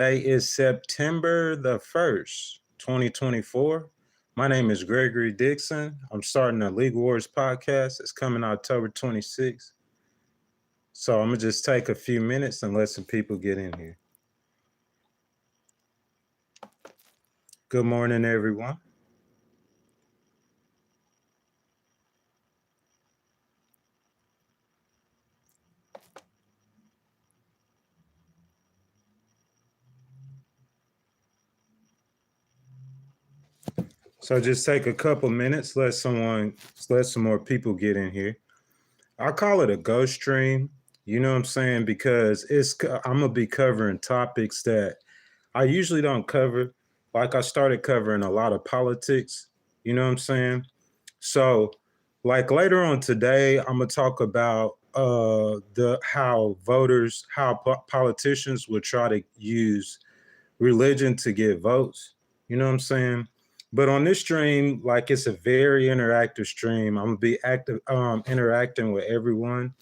Today is September the 1st, 2024. My name is Gregory Dixon. I'm starting a League Wars podcast. It's coming October 26th. So I'm going to just take a few minutes and let some people get in here. Good morning, everyone. So just take a couple minutes, let some more people get in here. I call it a ghost stream, you know what I'm saying? Because I'm gonna be covering topics that I usually don't cover. Like I started covering a lot of politics, you know what I'm saying? So like later on today, I'm gonna talk about the how voters, how politicians would try to use religion to get votes. You know what I'm saying? But on this stream, like it's a very interactive stream. I'm gonna be interacting with everyone,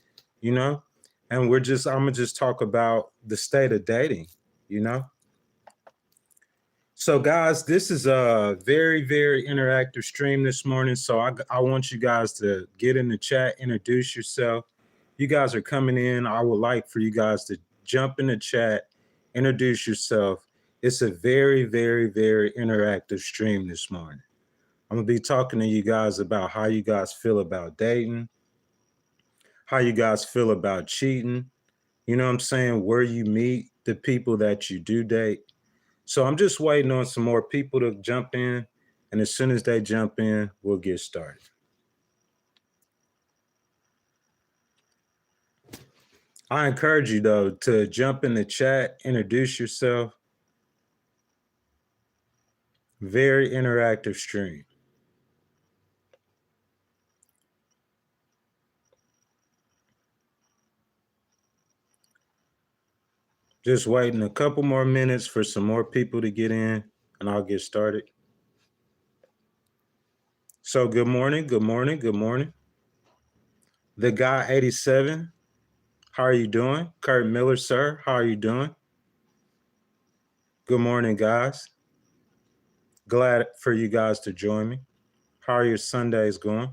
you know, and I'm gonna just talk about the state of dating, you know. So guys, this is a very, very interactive stream this morning. So I want you guys to get in the chat, introduce yourself. You guys are coming in. I would like for you guys to jump in the chat, introduce yourself. It's a very, very, very interactive stream this morning. I'm gonna be talking to you guys about how you guys feel about dating, how you guys feel about cheating, you know what I'm saying, where you meet the people that you do date. So I'm just waiting on some more people to jump in, and as soon as they jump in, we'll get started. I encourage you, though, to jump in the chat, introduce yourself. Very interactive stream. Just waiting a couple more minutes for some more people to get in, and I'll get started. So good morning, good morning, good morning. The guy 87, how are you doing? Kurt Miller, sir, how are you doing? Good morning, guys. Glad for you guys to join me. How are your Sundays going?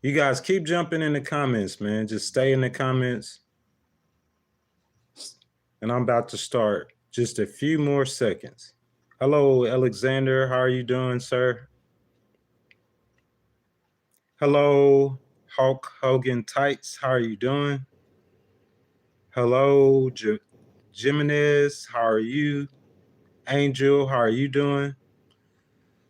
You guys keep jumping in the comments, man. Just stay in the comments. And I'm about to start just a few more seconds. Hello, Alexander. How are you doing, sir? Hello, Hulk Hogan Tights. How are you doing? Hello, Jimenez. How are you? Angel, how are you doing?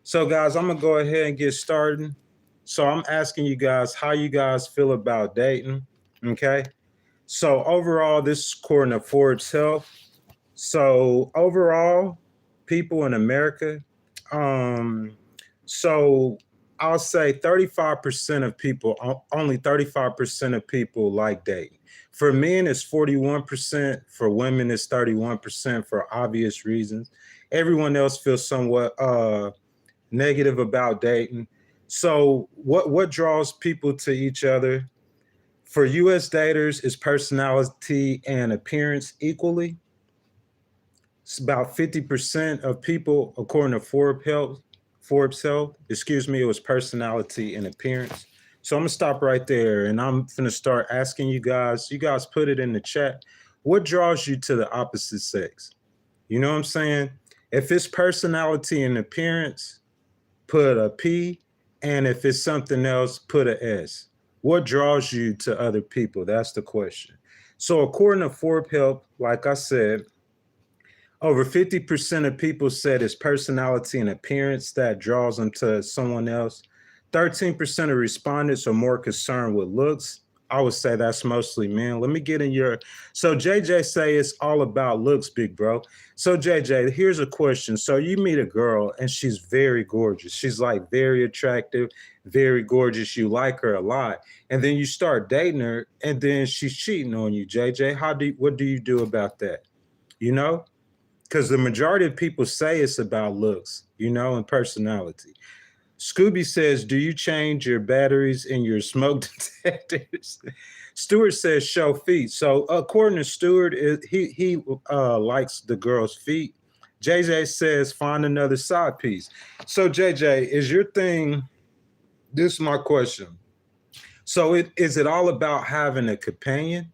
So, guys, I'm going to go ahead and get started. So, I'm asking you guys how you guys feel about dating. Okay. So, overall, this is according to Forbes Health. So, overall, people in America, so I'll say 35% of people, only 35% of people like dating. For men, it's 41%. For women, it's 31% for obvious reasons. Everyone else feels somewhat negative about dating. So what draws people to each other? For US daters, is personality and appearance equally? It's about 50% of people, according to Forbes Health, it was personality and appearance. So I'm gonna stop right there and I'm gonna start asking you guys put it in the chat. What draws you to the opposite sex? You know what I'm saying? If it's personality and appearance, put a P. And if it's something else, put a S. What draws you to other people? That's the question. So according to Forbes Health, like I said, over 50% of people said it's personality and appearance that draws them to someone else. 13% of respondents are more concerned with looks. I would say that's mostly men. Let me get in your. So JJ say it's all about looks, big bro. So JJ, here's a question. So you meet a girl and she's very gorgeous. She's like very attractive, very gorgeous. You like her a lot. And then you start dating her and then she's cheating on you, JJ. What do you do about that? You know? Because the majority of people say it's about looks, you know, and personality. Scooby says, do you change your batteries in your smoke detectors? Stuart says show feet. So according to Stuart, he likes the girl's feet. JJ says find another side piece. So JJ, is your thing? This is my question. So is it all about having a companion,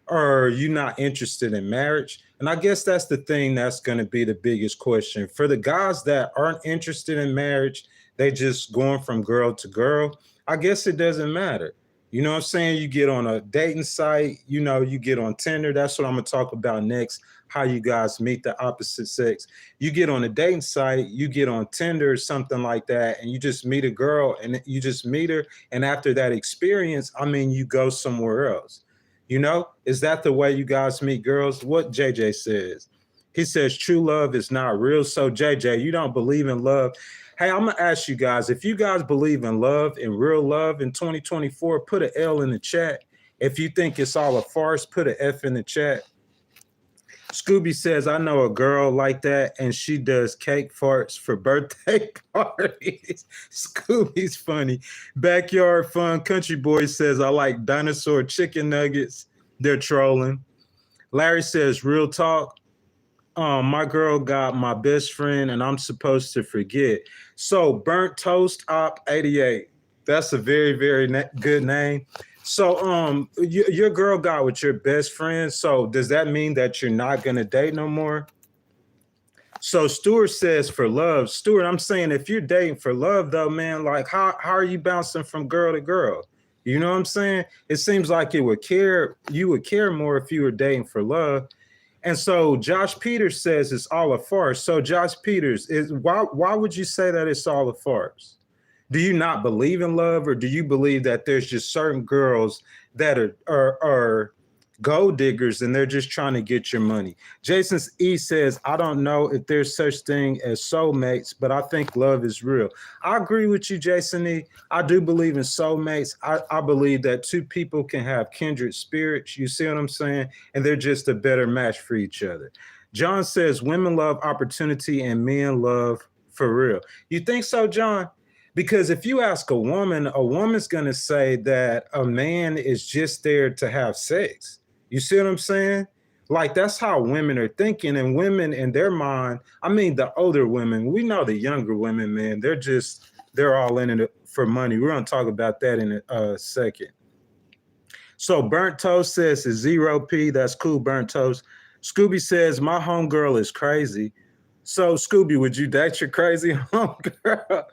or are you not interested in marriage? And I guess that's the thing that's going to be the biggest question for the guys that aren't interested in marriage. They just going from girl to girl. I guess it doesn't matter. You know what I'm saying? You get on a dating site, you get on Tinder. That's what I'm going to talk about next. How you guys meet the opposite sex. You get on a dating site, you get on Tinder or something like that, and you just meet a girl and you just meet her. And after that experience, I mean, you go somewhere else. Is that the way you guys meet girls? What JJ says. He says true love is not real. So JJ, you don't believe in love. Hey, I'm gonna ask you guys, if you guys believe in love and real love in 2024, put an L in the chat. If you think it's all a farce, put an F in the chat. Scooby says, I know a girl like that, and she does cake farts for birthday parties. Scooby's funny. Backyard Fun Country Boy says, I like dinosaur chicken nuggets. They're trolling. Larry says, real talk. My girl got my best friend, and I'm supposed to forget. So, Burnt Toast Op 88. That's a very, very good name. So, your girl got with your best friend. So, does that mean that you're not gonna date no more? So, Stuart says for love. Stuart, I'm saying if you're dating for love, though, man, like how are you bouncing from girl to girl? You know what I'm saying? It seems like you would care more if you were dating for love. And so Josh Peters says it's all a farce. So Josh Peters, why would you say that it's all a farce? Do you not believe in love, or do you believe that there's just certain girls that are gold diggers and they're just trying to get your money? Jason E says, I don't know if there's such thing as soulmates, but I think love is real. I agree with you, Jason E. I do believe in soulmates. I believe that two people can have kindred spirits. You see what I'm saying? And they're just a better match for each other. John says women love opportunity and men love for real. You think so, John? Because if you ask a woman's going to say that a man is just there to have sex. You see what I'm saying? Like, that's how women are thinking. And women in their mind, I mean, the older women, we know the younger women, man, they're all in it for money. We're going to talk about that in a second. So Burnt Toast says it's 0P. That's cool, Burnt Toast. Scooby says, my homegirl is crazy. So, Scooby, would you date your crazy homegirl?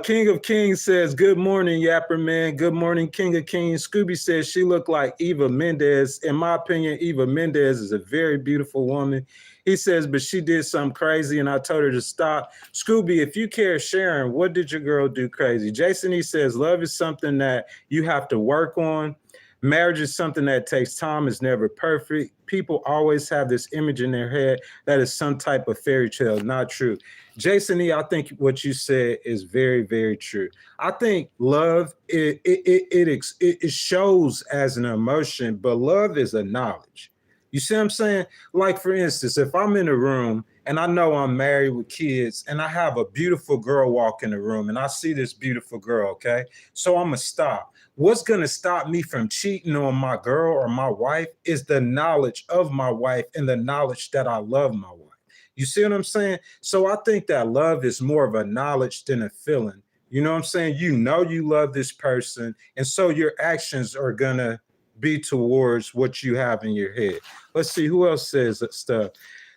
King of Kings says, good morning, Yapper Man. Good morning, King of Kings. Scooby says she looked like Eva Mendes. In my opinion, Eva Mendes is a very beautiful woman. He says, but she did something crazy and I told her to stop. Scooby, if you care sharing, what did your girl do crazy? Jason, he says, love is something that you have to work on. Marriage is something that takes time, is never perfect. People always have this image in their head that is some type of fairy tale. Not true. Jason E., I think what you said is very, very true. I think love, it shows as an emotion, but love is a knowledge. You see what I'm saying? Like, for instance, if I'm in a room and I know I'm married with kids and I have a beautiful girl walk in the room and I see this beautiful girl, okay? So I'm going to stop. What's going to stop me from cheating on my girl or my wife is the knowledge of my wife and the knowledge that I love my wife. You see what I'm saying? So I think that love is more of a knowledge than a feeling. You know what I'm saying? You know you love this person, and so your actions are going to be towards what you have in your head. Let's see, who else says that stuff?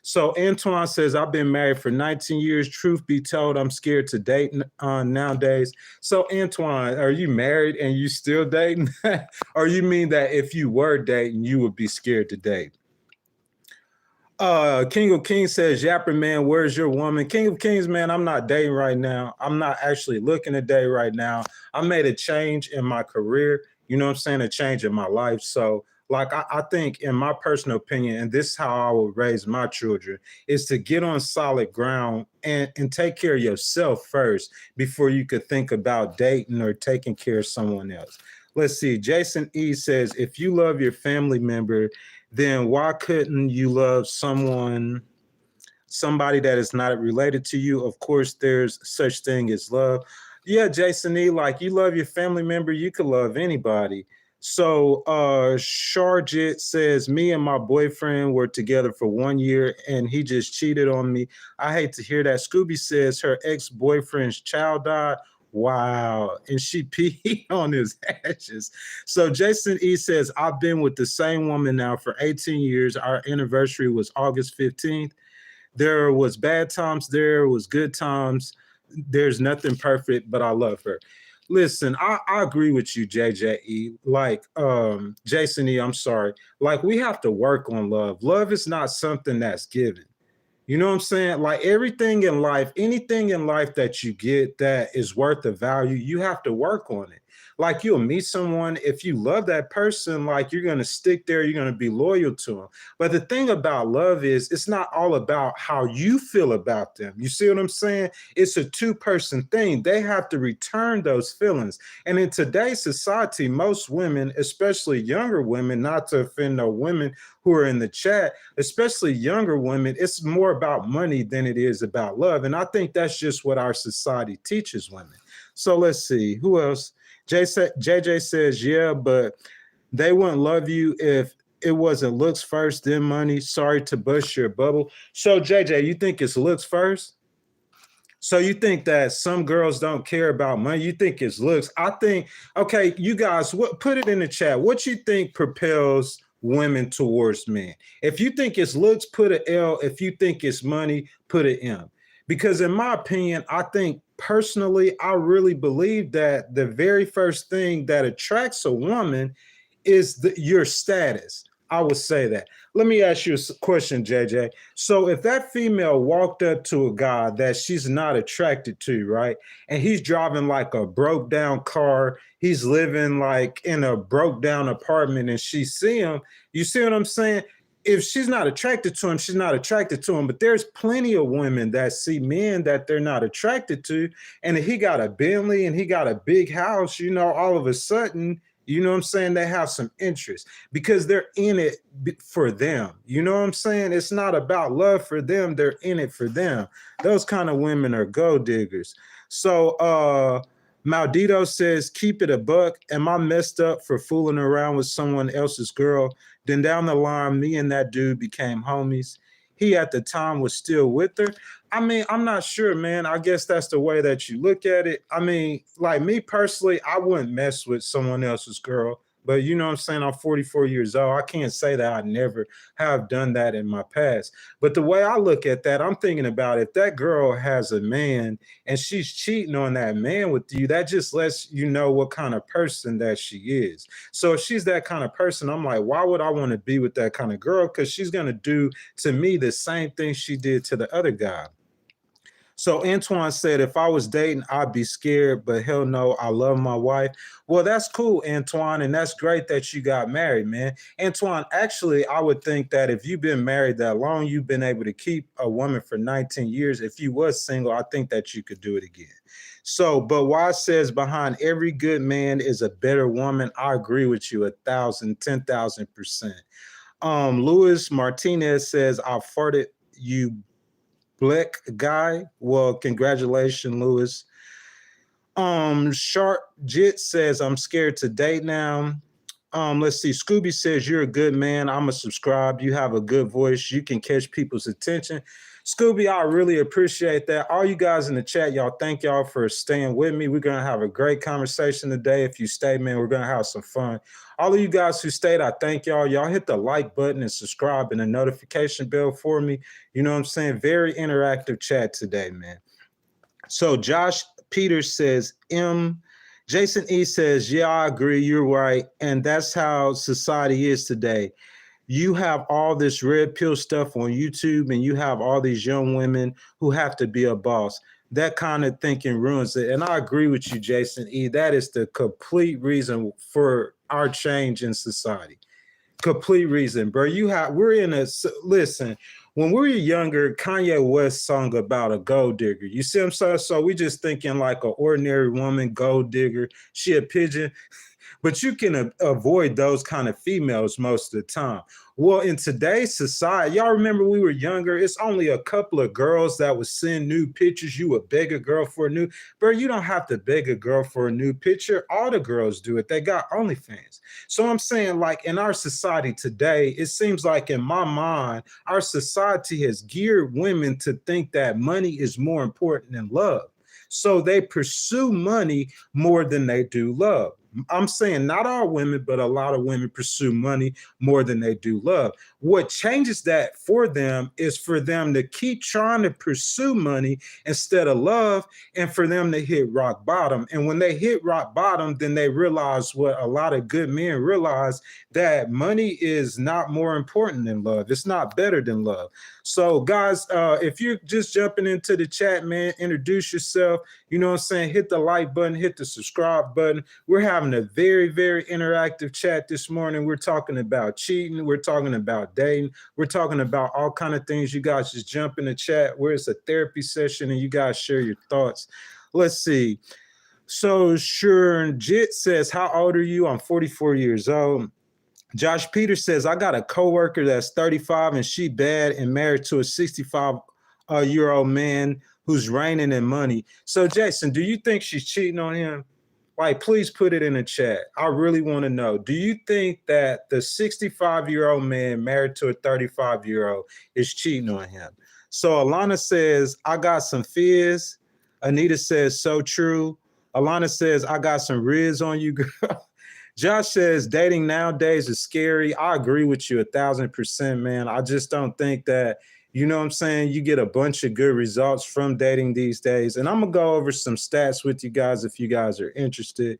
So Antoine says, I've been married for 19 years. Truth be told, I'm scared to date nowadays. So Antoine, are you married and you still dating? Or you mean that if you were dating, you would be scared to date? King of Kings says, Yapper Man, where's your woman? King of Kings, man, I'm not dating right now. I'm not actually looking to date right now. I made a change in my career. You know what I'm saying? A change in my life. So like, I think in my personal opinion, and this is how I would raise my children, is to get on solid ground and take care of yourself first before you could think about dating or taking care of someone else. Let's see. Jason E says, if you love your family member, then why couldn't you love somebody that is not related to you? Of course, there's such thing as love. Yeah, Jason E, like, you love your family member, you could love anybody. So Sharjit says, me and my boyfriend were together for 1 year and he just cheated on me. I hate to hear that. Scooby says her ex-boyfriend's child died. Wow. And she peed on his ashes. So Jason E says, I've been with the same woman now for 18 years. Our anniversary was August 15th. There was bad times, there was good times. There's nothing perfect, but I love her. Listen, I agree with you, JJE. Like, Jason E, I'm sorry. Like, we have to work on love. Love is not something that's given. You know what I'm saying? Like everything in life, anything in life that you get that is worth the value, you have to work on it. Like you'll meet someone, if you love that person, like you're going to stick there, you're going to be loyal to them. But the thing about love is it's not all about how you feel about them. You see what I'm saying? It's a two-person thing. They have to return those feelings. And in today's society, most women, especially younger women, not to offend no women who are in the chat, especially younger women, it's more about money than it is about love. And I think that's just what our society teaches women. So let's see, who else? JJ says, yeah, but they wouldn't love you if it wasn't looks first, then money. Sorry to bust your bubble. So JJ, you think it's looks first? So you think that some girls don't care about money? You think it's looks? I think, okay, you guys, put it in the chat. What you think propels women towards men? If you think it's looks, put an L. If you think it's money, put an M. Because in my opinion, I think personally, I really believe that the very first thing that attracts a woman is your status. I would say that. Let me ask you a question, JJ. So if that female walked up to a guy that she's not attracted to, right? And he's driving like a broke down car, he's living like in a broke down apartment and she see him, you see what I'm saying? If she's not attracted to him, she's not attracted to him. But there's plenty of women that see men that they're not attracted to. And if he got a Bentley and he got a big house, you know, all of a sudden, you know what I'm saying? They have some interest because they're in it for them. You know what I'm saying? It's not about love for them. They're in it for them. Those kind of women are gold diggers. So Maldito says, keep it a buck. Am I messed up for fooling around with someone else's girl? Then down the line, me and that dude became homies. He at the time was still with her. I mean, I'm not sure, man. I guess that's the way that you look at it. I mean, like me personally, I wouldn't mess with someone else's girl. But you know what I'm saying? I'm 44 years old. I can't say that I never have done that in my past. But the way I look at that, I'm thinking about if that girl has a man and she's cheating on that man with you, that just lets you know what kind of person that she is. So if she's that kind of person, I'm like, why would I want to be with that kind of girl? Because she's going to do to me the same thing she did to the other guy. So Antoine said, if I was dating, I'd be scared, but hell no, I love my wife. Well, that's cool, Antoine, and that's great that you got married, man. Antoine, actually, I would think that if you've been married that long, you've been able to keep a woman for 19 years. If you was single, I think that you could do it again. So, but why says behind every good man is a better woman? I agree with you 1,000, 10,000%. Luis Martinez says, I farted, you black guy. Well, congratulations, Lewis. Sharp Jit says, I'm scared to date now. Let's see. Scooby says, you're a good man. I'm a subscribe. You have a good voice. You can catch people's attention. Scooby, I really appreciate that. All you guys in the chat, y'all, thank y'all for staying with me. We're going to have a great conversation today. If you stay, man, we're going to have some fun. All of you guys who stayed, I thank y'all. Y'all hit the like button and subscribe and the notification bell for me. You know what I'm saying? Very interactive chat today, man. So Josh Peters says, Jason E says, yeah, I agree. You're right. And that's how society is today. You have all this red pill stuff on YouTube and you have all these young women who have to be a boss. That kind of thinking ruins it. And I agree with you, Jason E. That is the complete reason for our change in society. Complete reason, bro. We're in a, listen, when we were younger, Kanye West sung about a gold digger. You see what I'm saying? So we just thinking like an ordinary woman, gold digger. She a pigeon. but you can avoid those kind of females most of the time. Well, in today's society, y'all remember we were younger, it's only a couple of girls that would send nude pictures. You would beg a girl for a nude. Bro, you don't have to beg a girl for a nude picture. All the girls do it. They got OnlyFans. So I'm saying, like, in our society today, it seems like in my mind, our society has geared women to think that money is more important than love. So they pursue money more than they do love. I'm saying not all women, but a lot of women pursue money more than they do love. What changes that for them is for them to keep trying to pursue money instead of love, and for them to hit rock bottom. And when they hit rock bottom, then they realize what a lot of good men realize, that money is not more important than love. It's not better than love. So guys, if you're just jumping into the chat, man, introduce yourself. You know what I'm saying? Hit the like button, hit the subscribe button. We're having a very, very interactive chat this morning. We're talking about cheating. We're talking about dating. We're talking about all kind of things. You guys just jump in the chat where it's a therapy session and you guys share your thoughts. Let's see. So sure, Jit says, how old are you? I'm 44 years old. Josh Peters says, I got a coworker that's 35 and she bad and married to a 65-year-old man who's reigning in money. So Jason, do you think she's cheating on him? Like, please put it in the chat. I really want to know. Do you think that the 65-year-old man married to a 35-year-old is cheating on him? So Alana says, I got some fizz. Anita says, so true. Alana says, I got some riz on you, girl. Josh says, dating nowadays is scary. I agree with you 1,000%, man. I just don't think that, you know what I'm saying, you get a bunch of good results from dating these days. And I'm going to go over some stats with you guys if you guys are interested.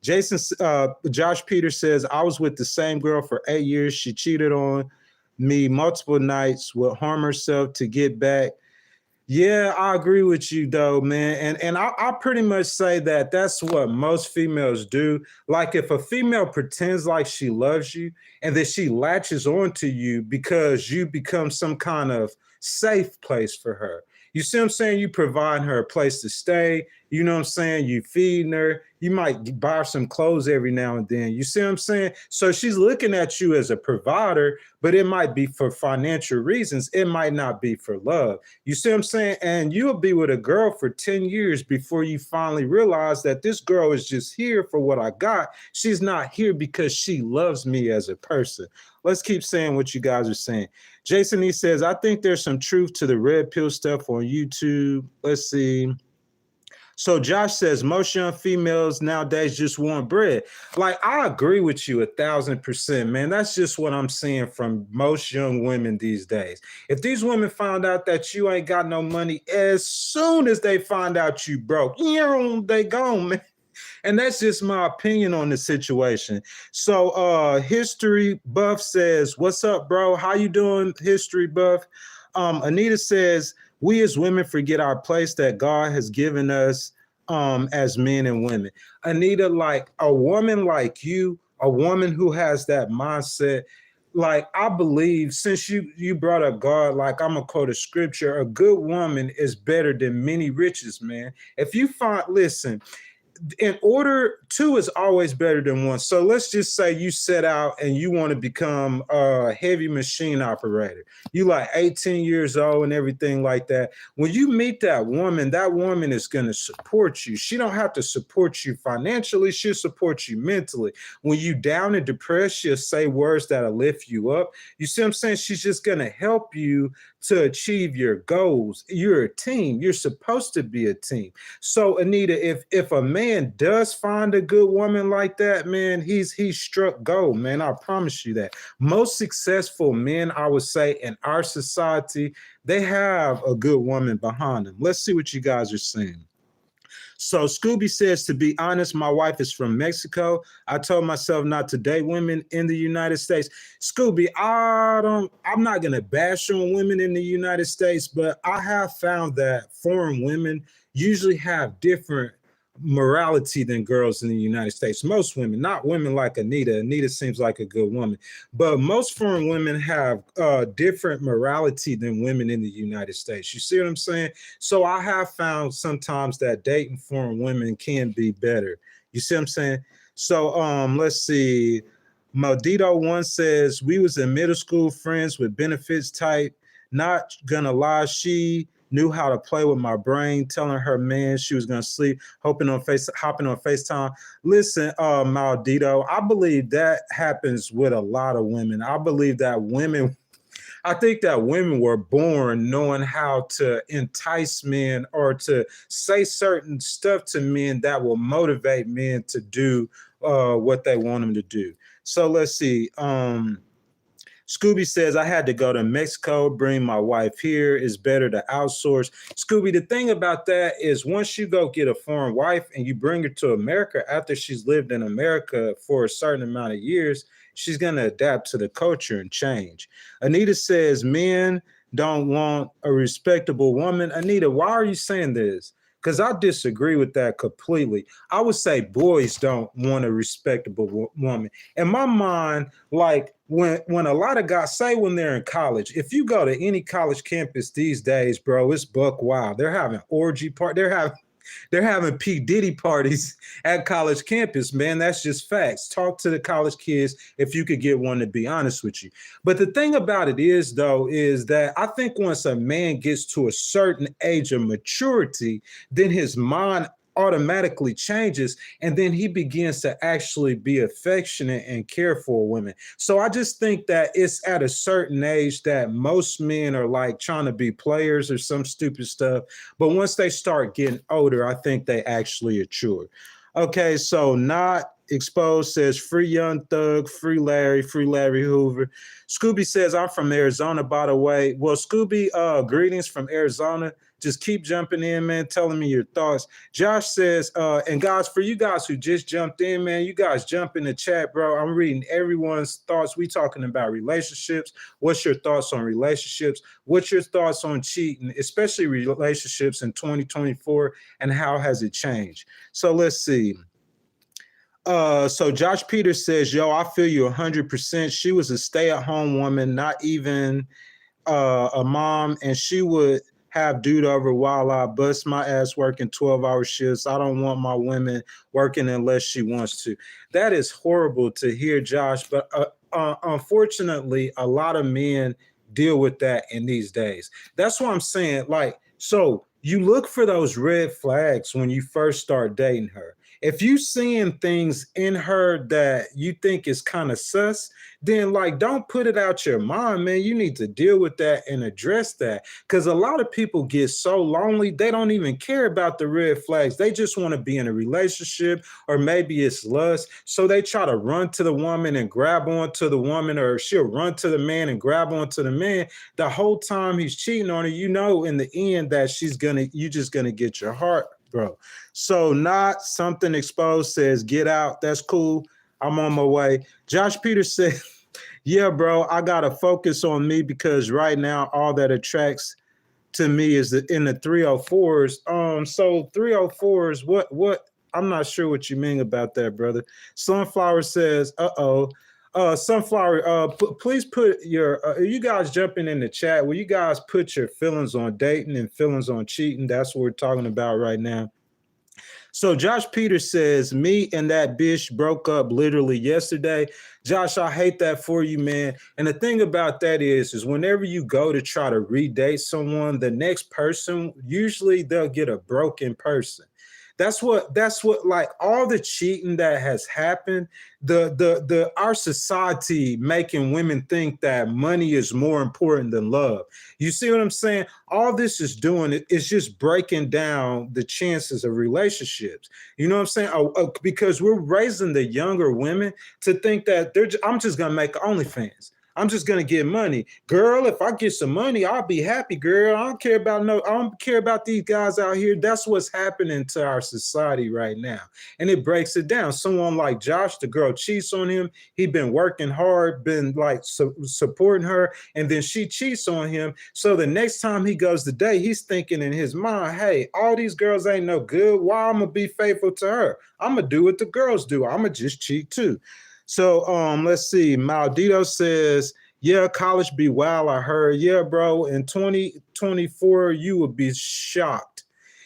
Josh Peters says, I was with the same girl for 8 years. She cheated on me multiple nights, would harm herself to get back. Yeah, I agree with you though, man. And I pretty much say that that's what most females do. Like if a female pretends like she loves you and that she latches onto you because you become some kind of safe place for her. You see what I'm saying? You provide her a place to stay. You know what I'm saying? You feeding her. You might buy her some clothes every now and then. You see what I'm saying? So she's looking at you as a provider, but it might be for financial reasons. It might not be for love. You see what I'm saying? And you'll be with a girl for 10 years before you finally realize that this girl is just here for what I got. She's not here because she loves me as a person. Let's keep saying what you guys are saying. Jason, he says, I think there's some truth to the red pill stuff on YouTube. Let's see. So Josh says, most young females nowadays just want bread. Like, I agree with you 1,000%, man. That's just what I'm seeing from most young women these days. If these women find out that you ain't got no money, as soon as they find out you broke, they gone, man. And that's just my opinion on the situation. So History Buff says, what's up, bro? How you doing, History Buff? Anita says, we as women forget our place that God has given us as men and women. Anita, like a woman like you, a woman who has that mindset, like I believe, since you brought up God, like I'm gonna quote a scripture, a good woman is better than many riches, man. If you find, listen, in order, two is always better than one. So let's just say you set out and you want to become a heavy machine operator. You like 18 years old and everything like that. When you meet that woman is going to support you. She don't have to support you financially. She'll support you mentally. When you down and depressed, she'll say words that'll lift you up. You see what I'm saying? She's just going to help you to achieve your goals. You're a team. You're supposed to be a team. So Anita, if a man does find a good woman like that, man, he's struck gold, man. I promise you that. Most successful men, I would say, in our society, they have a good woman behind them. Let's see what you guys are saying. So Scooby says, to be honest, my wife is from Mexico. I told myself not to date women in the United States. Scooby, I'm not going to bash on women in the United States, but I have found that foreign women usually have different morality than girls in the United States. Most women, not women like Anita. Anita seems like a good woman, but most foreign women have different morality than women in the United States. You see what I'm saying? So I have found sometimes that dating foreign women can be better. You see what I'm saying? So let's see. Maldito one says we was in middle school friends with benefits type. Not gonna lie, she knew how to play with my brain, telling her man she was gonna sleep, hopping on FaceTime. Listen, Maldito, I believe that happens with a lot of women. I think that women were born knowing how to entice men or to say certain stuff to men that will motivate men to do what they want them to do. So let's see. Scooby says, I had to go to Mexico, bring my wife here. It's better to outsource. Scooby, the thing about that is once you go get a foreign wife and you bring her to America after she's lived in America for a certain amount of years, she's going to adapt to the culture and change. Anita says, men don't want a respectable woman. Anita, why are you saying this? Because I disagree with that completely. I would say boys don't want a respectable woman. In my mind, like when a lot of guys say when they're in college, if you go to any college campus these days, bro, it's buck wild. They're having orgy party. They're having P. Diddy parties at college campus, man. That's just facts. Talk to the college kids if you could get one, to be honest with you. But the thing about it is, though, is that I think once a man gets to a certain age of maturity, then his mind automatically changes and then he begins to actually be affectionate and care for women. So I just think that it's at a certain age that most men are like trying to be players or some stupid stuff. But once they start getting older, I think they actually mature. Okay, so not exposed says free Young Thug, free Larry Hoover. Scooby says, I'm from Arizona, by the way. Well, Scooby, greetings from Arizona. Just keep jumping in, man, telling me your thoughts. Josh says, and guys, for you guys who just jumped in, man, you guys jump in the chat, bro. I'm reading everyone's thoughts. We talking about relationships. What's your thoughts on relationships? What's your thoughts on cheating, especially relationships in 2024, and how has it changed? So let's see. So Josh Peters says, yo, I feel you 100%. She was a stay-at-home woman, not even a mom, and she would have dude over while I bust my ass working 12-hour shifts. I don't want my women working unless she wants to. That is horrible to hear, Josh, but unfortunately, a lot of men deal with that in these days. That's what I'm saying. Like, so you look for those red flags when you first start dating her. If you seeing things in her that you think is kind of sus, then like don't put it out your mind, man. You need to deal with that and address that. Because a lot of people get so lonely, they don't even care about the red flags. They just want to be in a relationship, or maybe it's lust. So they try to run to the woman and grab onto the woman, or she'll run to the man and grab onto the man. The whole time he's cheating on her, you know, in the end that you just gonna get your heart, bro. So not something exposed says, get out. That's cool. I'm on my way. Josh Peters said, yeah, bro, I got to focus on me because right now all that attracts to me is in the 304s. So 304s, what? I'm not sure what you mean about that, brother. Sunflower says, Sunflower, please put your, you guys jumping in the chat. Will you guys put your feelings on dating and feelings on cheating? That's what we're talking about right now. So Josh Peters says, me and that bitch broke up literally yesterday. Josh, I hate that for you, man. And the thing about that is whenever you go to try to redate someone, the next person, usually they'll get a broken person. That's what like all the cheating that has happened, our society making women think that money is more important than love. You see what I'm saying? All this is doing is just breaking down the chances of relationships. You know what I'm saying? Because we're raising the younger women to think that I'm just gonna make OnlyFans. I'm just gonna get money, girl. If I get some money, I'll be happy, girl. I don't care about these guys out here. That's what's happening to our society right now, and it breaks it down. Someone like Josh, the girl cheats on him. He been working hard, been like supporting her, and then she cheats on him. So the next time he goes to date, he's thinking in his mind, "Hey, all these girls ain't no good. Why I'm gonna be faithful to her? I'm gonna do what the girls do. I'm gonna just cheat too." So let's see. Maldito says, yeah, college be wild, I heard. Yeah, bro, in 2024, you would be shocked.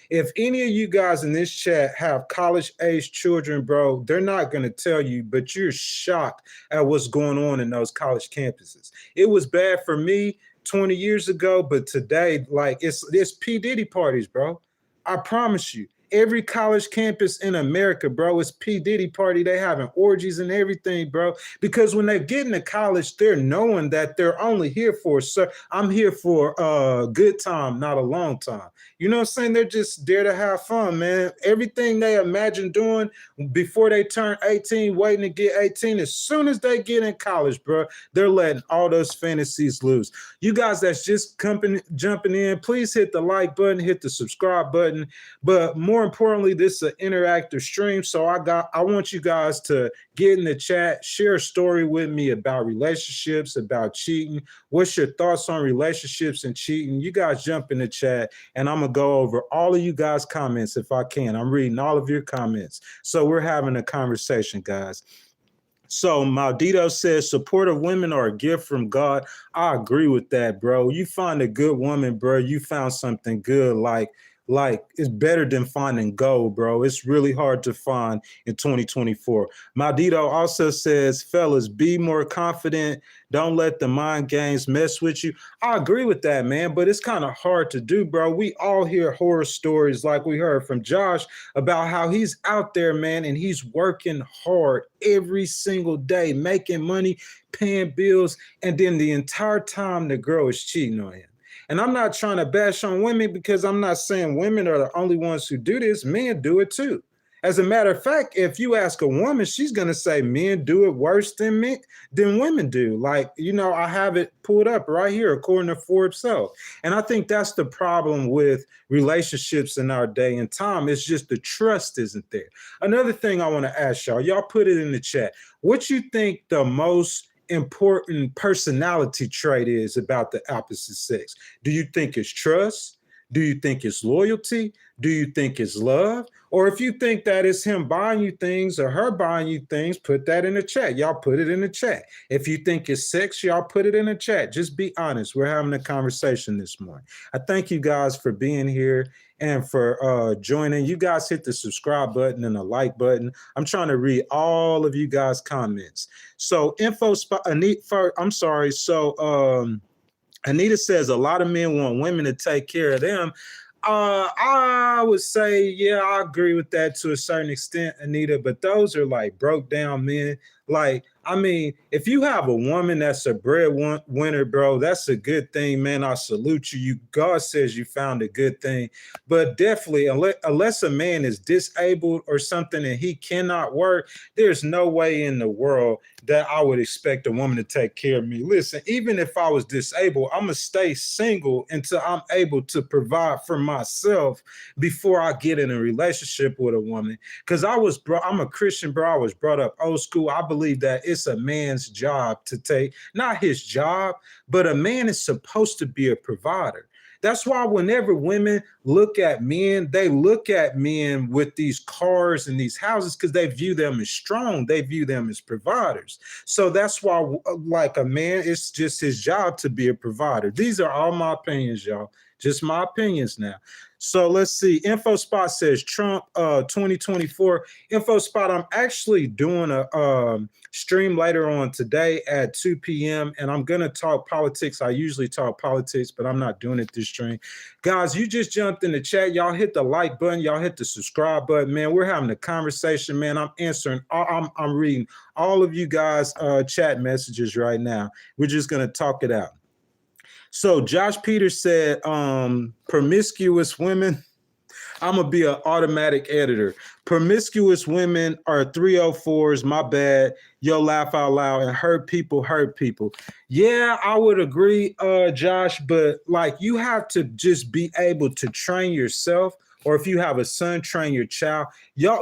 If any of you guys in this chat have college age children, bro, they're not going to tell you, but you're shocked at what's going on in those college campuses. It was bad for me 20 years ago, but today, like it's P. Diddy parties, bro. I promise you. Every college campus in America, bro, is P. Diddy party. They having orgies and everything, bro. Because when they get into college, they're knowing that they're only here for, sir, I'm here for a good time, not a long time. You know what I'm saying? They're just there to have fun, man. Everything they imagine doing before they turn 18, waiting to get 18, as soon as they get in college, bro, they're letting all those fantasies loose. You guys that's just jumping in, please hit the like button, hit the subscribe button. But more importantly, this is an interactive stream. So I want you guys to get in the chat, share a story with me about relationships, about cheating. What's your thoughts on relationships and cheating? You guys jump in the chat and I'm gonna go over all of you guys' comments if I can. I'm reading all of your comments. So we're having a conversation, guys. So Maldito says supportive women are a gift from God. I agree with that, bro. You find a good woman, bro. You found something good. Like it's better than finding gold, bro. It's really hard to find in 2024. Maldito also says, fellas, be more confident. Don't let the mind games mess with you. I agree with that, man, but it's kind of hard to do, bro. We all hear horror stories like we heard from Josh about how he's out there, man, and he's working hard every single day, making money, paying bills, and then the entire time the girl is cheating on him. And I'm not trying to bash on women because I'm not saying women are the only ones who do this. Men do it too. As a matter of fact, if you ask a woman, she's going to say men do it worse than women do. Like, you know, I have it pulled up right here according to Forbes Health. And I think that's the problem with relationships in our day and time. It's just the trust isn't there. Another thing I want to ask y'all put it in the chat. What you think the most important personality trait is about the opposite sex? Do you think it's trust? Do you think it's loyalty? Do you think it's love? Or if you think that it's him buying you things or her buying you things, put that in the chat. Y'all put it in the chat. If you think it's sex, y'all put it in the chat. Just be honest. We're having a conversation this morning. I thank you guys for being here and for joining. You guys hit the subscribe button and the like button. I'm trying to read all of you guys' comments. So Anita says a lot of men want women to take care of them. I would say, yeah, I agree with that to a certain extent, Anita, but those are like broke down men. Like, I mean, if you have a woman that's a breadwinner, bro, that's a good thing, man. I salute you. God says you found a good thing. But definitely, unless a man is disabled or something and he cannot work, there's no way in the world that I would expect a woman to take care of me. Listen, even if I was disabled, I'm going to stay single until I'm able to provide for myself before I get in a relationship with a woman. Because I'm a Christian, bro. I was brought up old school. I believe that it's a man's job to take, not his job, but a man is supposed to be a provider. That's why whenever women look at men, they look at men with these cars and these houses because they view them as strong. They view them as providers. So that's why, like a man, it's just his job to be a provider. These are all my opinions, y'all. Just my opinions now. So let's see. InfoSpot says Trump 2024. InfoSpot, I'm actually doing a stream later on today at 2 p.m. and I'm going to talk politics. I usually talk politics, but I'm not doing it this stream. Guys, you just jumped in the chat. Y'all hit the like button. Y'all hit the subscribe button, man. We're having a conversation, man. I'm answering. I'm reading all of you guys' chat messages right now. We're just going to talk it out. So Josh Peters said, promiscuous women, I'm going to be an automatic editor. Promiscuous women are 304s, my bad. Yo, laugh out loud, and hurt people. Yeah, I would agree, Josh, but like you have to just be able to train yourself, or if you have a son, train your child.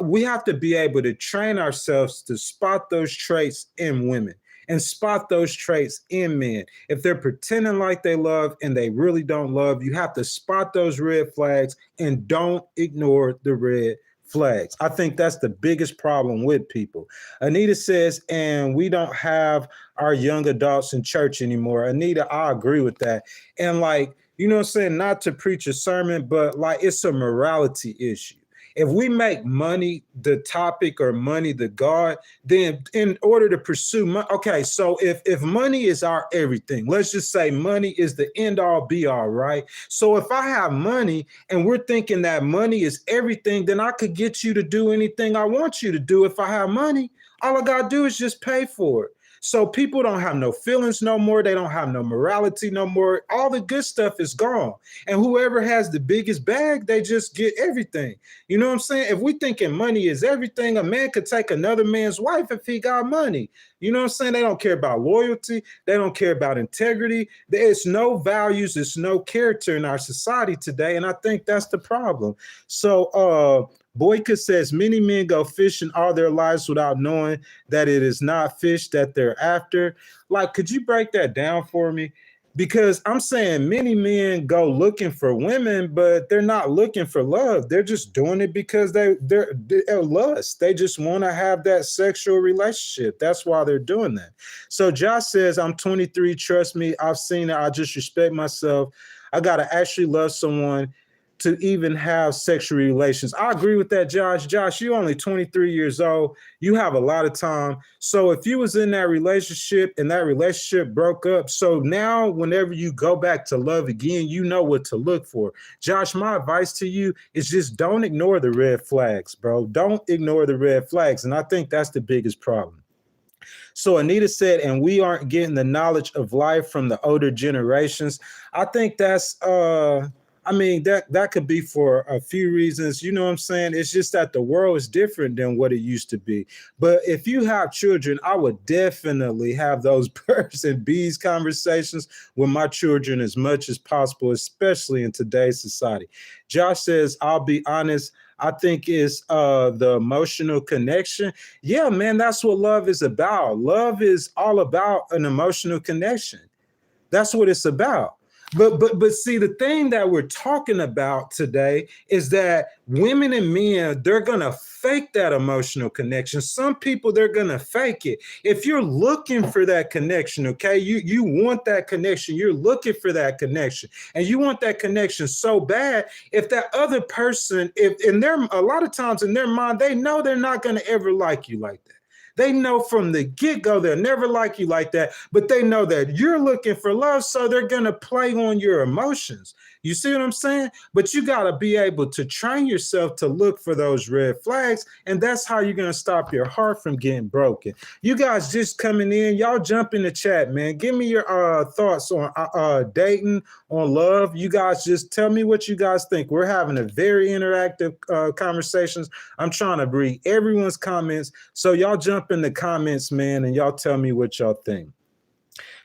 We have to be able to train ourselves to spot those traits in women and spot those traits in men. If they're pretending like they love and they really don't love, you have to spot those red flags and don't ignore the red flags. I think that's the biggest problem with people. Anita says, and we don't have our young adults in church anymore. Anita, I agree with that. And like, You know what I'm saying? Not to preach a sermon, but like it's a morality issue. If we make money the topic or money the God, then in order to pursue money, okay, so if money is our everything, let's just say money is the end all be all, right? So if I have money and we're thinking that money is everything, then I could get you to do anything I want you to do if I have money. All I gotta do is just pay for it. So people don't have no feelings no more. They don't have no morality no more. All the good stuff is gone. And whoever has the biggest bag, they just get everything. You know what I'm saying? If we thinking money is everything, a man could take another man's wife if he got money. You know what I'm saying? They don't care about loyalty. They don't care about integrity. There's no values. There's no character in our society today. And I think that's the problem. So, Boyka says many men go fishing all their lives without knowing that it is not fish that they're after. Like, could you break that down for me? Because I'm saying many men go looking for women, but they're not looking for love. They're just doing it because they're lust. They just want to have that sexual relationship. That's why they're doing that. So Josh says, I'm 23. Trust me, I've seen it. I just respect myself. I got to actually love someone to even have sexual relations. I agree with that, Josh. Josh, you're only 23 years old. You have a lot of time. So if you was in that relationship and that relationship broke up, so now whenever you go back to love again, you know what to look for. Josh, my advice to you is just don't ignore the red flags, bro. Don't ignore the red flags. And I think that's the biggest problem. So Anita said, and we aren't getting the knowledge of life from the older generations. I think that's I mean, that could be for a few reasons. You know what I'm saying? It's just that the world is different than what it used to be. But if you have children, I would definitely have those birds and bees conversations with my children as much as possible, especially in today's society. Josh says, I'll be honest, I think it's the emotional connection. Yeah, man, that's what love is about. Love is all about an emotional connection. That's what it's about. But see, the thing that we're talking about today is that women and men, they're gonna fake that emotional connection. Some people, they're gonna fake it. If you're looking for that connection, okay, you want that connection, you're looking for that connection, and you want that connection so bad. If that other person, if in their a lot of times in their mind, they know they're not gonna ever like you like that. They know from the get-go they'll never like you like that, but they know that you're looking for love, so they're going to play on your emotions. You see what I'm saying? But you got to be able to train yourself to look for those red flags, and that's how you're going to stop your heart from getting broken. You guys just coming in, y'all jump in the chat, man. Give me your thoughts on dating, on love. You guys just tell me what you guys think. We're having a very interactive conversations. I'm trying to read everyone's comments, so y'all jump in the comments, man, and y'all tell me what y'all think.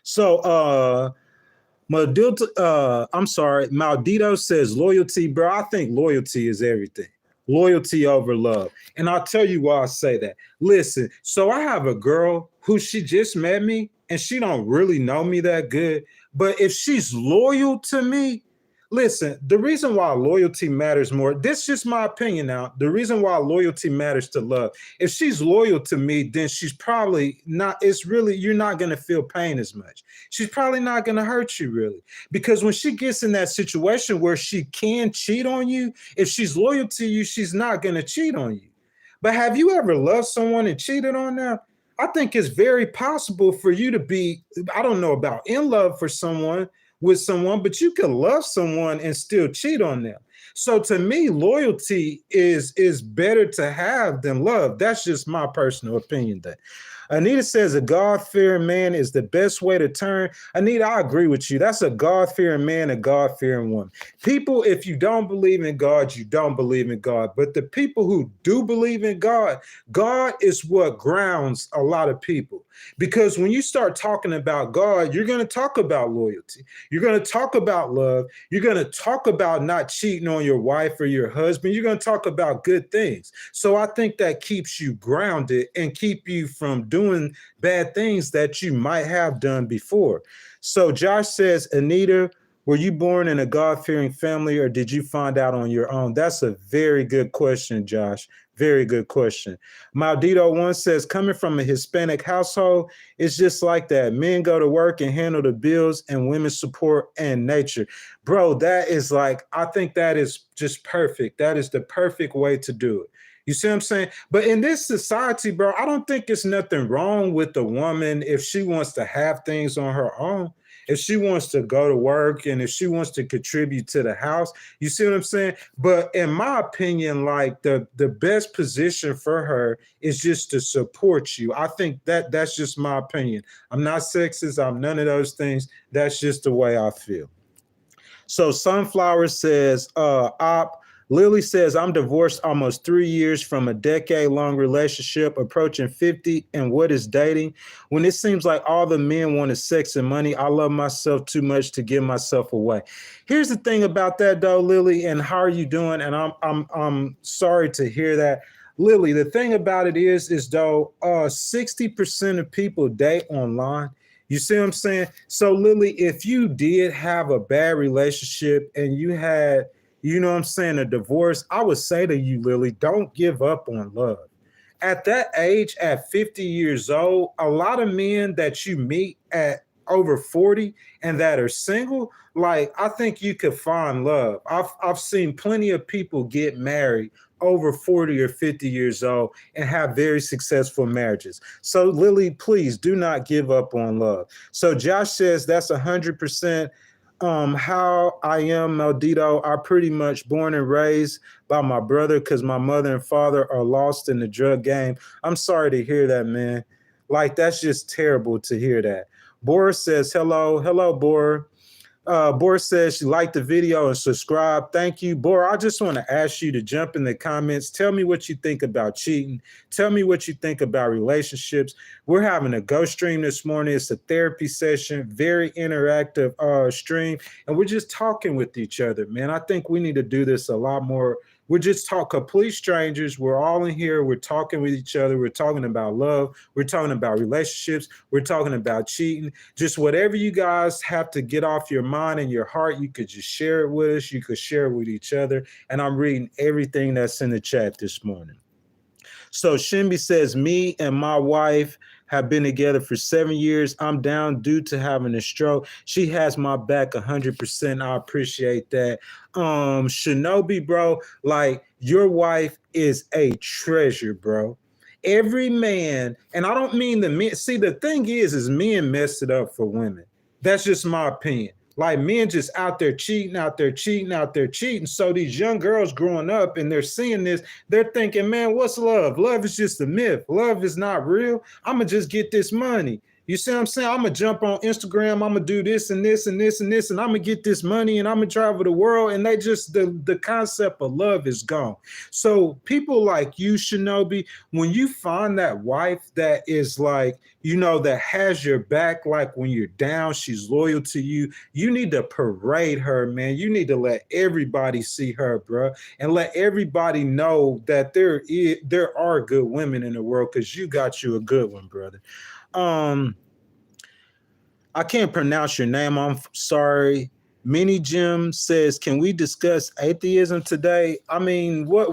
So Maldito says loyalty, bro. I think loyalty is everything. Loyalty over love. And I'll tell you why I say that. Listen, so I have a girl who she just met me and she don't really know me that good. But if she's loyal to me, listen, the reason why loyalty matters more, this is just my opinion now. The reason why loyalty matters to love, if she's loyal to me, then she's probably not, it's really, you're not going to feel pain as much. She's probably not going to hurt you really. Because when she gets in that situation where she can cheat on you, if she's loyal to you, she's not going to cheat on you. But have you ever loved someone and cheated on them? I think it's very possible for you to be, I don't know about in love for someone, with someone, but you can love someone and still cheat on them. So to me, loyalty is better to have than love. That's just my personal opinion. That Anita says a God-fearing man is the best way to turn. Anita, I agree with you. That's a God-fearing man, a God-fearing woman. People, if you don't believe in God, you don't believe in God. But the people who do believe in God, God is what grounds a lot of people. Because when you start talking about God, you're going to talk about loyalty. You're going to talk about love. You're going to talk about not cheating on your wife or your husband. You're going to talk about good things. So I think that keeps you grounded and keep you from doing bad things that you might have done before. So Josh says, Anita, were you born in a God-fearing family or did you find out on your own? That's a very good question, Josh. Very good question. Maldito one says, coming from a Hispanic household, it's just like that. Men go to work and handle the bills, and women support and nature. Bro, that is like, I think that is just perfect. That is the perfect way to do it. You see what I'm saying? But in this society, bro, I don't think it's nothing wrong with the woman if she wants to have things on her own. If she wants to go to work and if she wants to contribute to the house, you see what I'm saying? But in my opinion, like the best position for her is just to support you. I think that's just my opinion. I'm not sexist. I'm none of those things. That's just the way I feel. So Sunflower says, Lily says, I'm divorced almost 3 years from a decade-long relationship, approaching 50, and what is dating? When it seems like all the men want is sex and money, I love myself too much to give myself away. Here's the thing about that, though, Lily, and how are you doing? And I'm sorry to hear that. Lily, the thing about it is though, 60% of people date online. You see what I'm saying? So, Lily, if you did have a bad relationship and you had, you know what I'm saying, a divorce, I would say to you, Lily, don't give up on love. At that age, at 50 years old, a lot of men that you meet at over 40 and that are single, like, I think you could find love. I've seen plenty of people get married over 40 or 50 years old and have very successful marriages. So Lily, please do not give up on love. So Josh says that's 100% how I am, Maldito. I pretty much born and raised by my brother because my mother and father are lost in the drug game. I'm sorry to hear that, man. Like, that's just terrible to hear that. Boris says, hello, Boris. Boris says she liked the video and subscribe. Thank you. Bora, I just want to ask you to jump in the comments. Tell me what you think about cheating. Tell me what you think about relationships. We're having a ghost stream this morning. It's a therapy session, very interactive stream. And we're just talking with each other, man. I think we need to do this a lot more. We're just complete strangers. We're all in here. We're talking with each other. We're talking about love. We're talking about relationships. We're talking about cheating. Just whatever you guys have to get off your mind and your heart, you could just share it with us. You could share it with each other. And I'm reading everything that's in the chat this morning. So Shimby says, me and my wife have been together for 7 years. I'm down due to having a stroke. She has my back 100%. I appreciate that. Shinobi, bro, like, your wife is a treasure, bro. Every man, and I don't mean the men. See, the thing is men mess it up for women. That's just my opinion. Like, men just out there cheating. So these young girls growing up and they're seeing this, they're thinking, man, what's love? Love is just a myth. Love is not real. I'm going to just get this money. You see what I'm saying? I'm going to jump on Instagram. I'm going to do this and this and this and this, and I'm going to get this money and I'm going to travel the world. And they just, the concept of love is gone. So people like you, Shinobi, when you find that wife that is like, you know, that has your back, like when you're down, she's loyal to you, you need to parade her, man. You need to let everybody see her, bro, and let everybody know that there are good women in the world, because you got you a good one, brother. I can't pronounce your name. I'm sorry. Mini Jim says, "Can we discuss atheism today?" I mean, what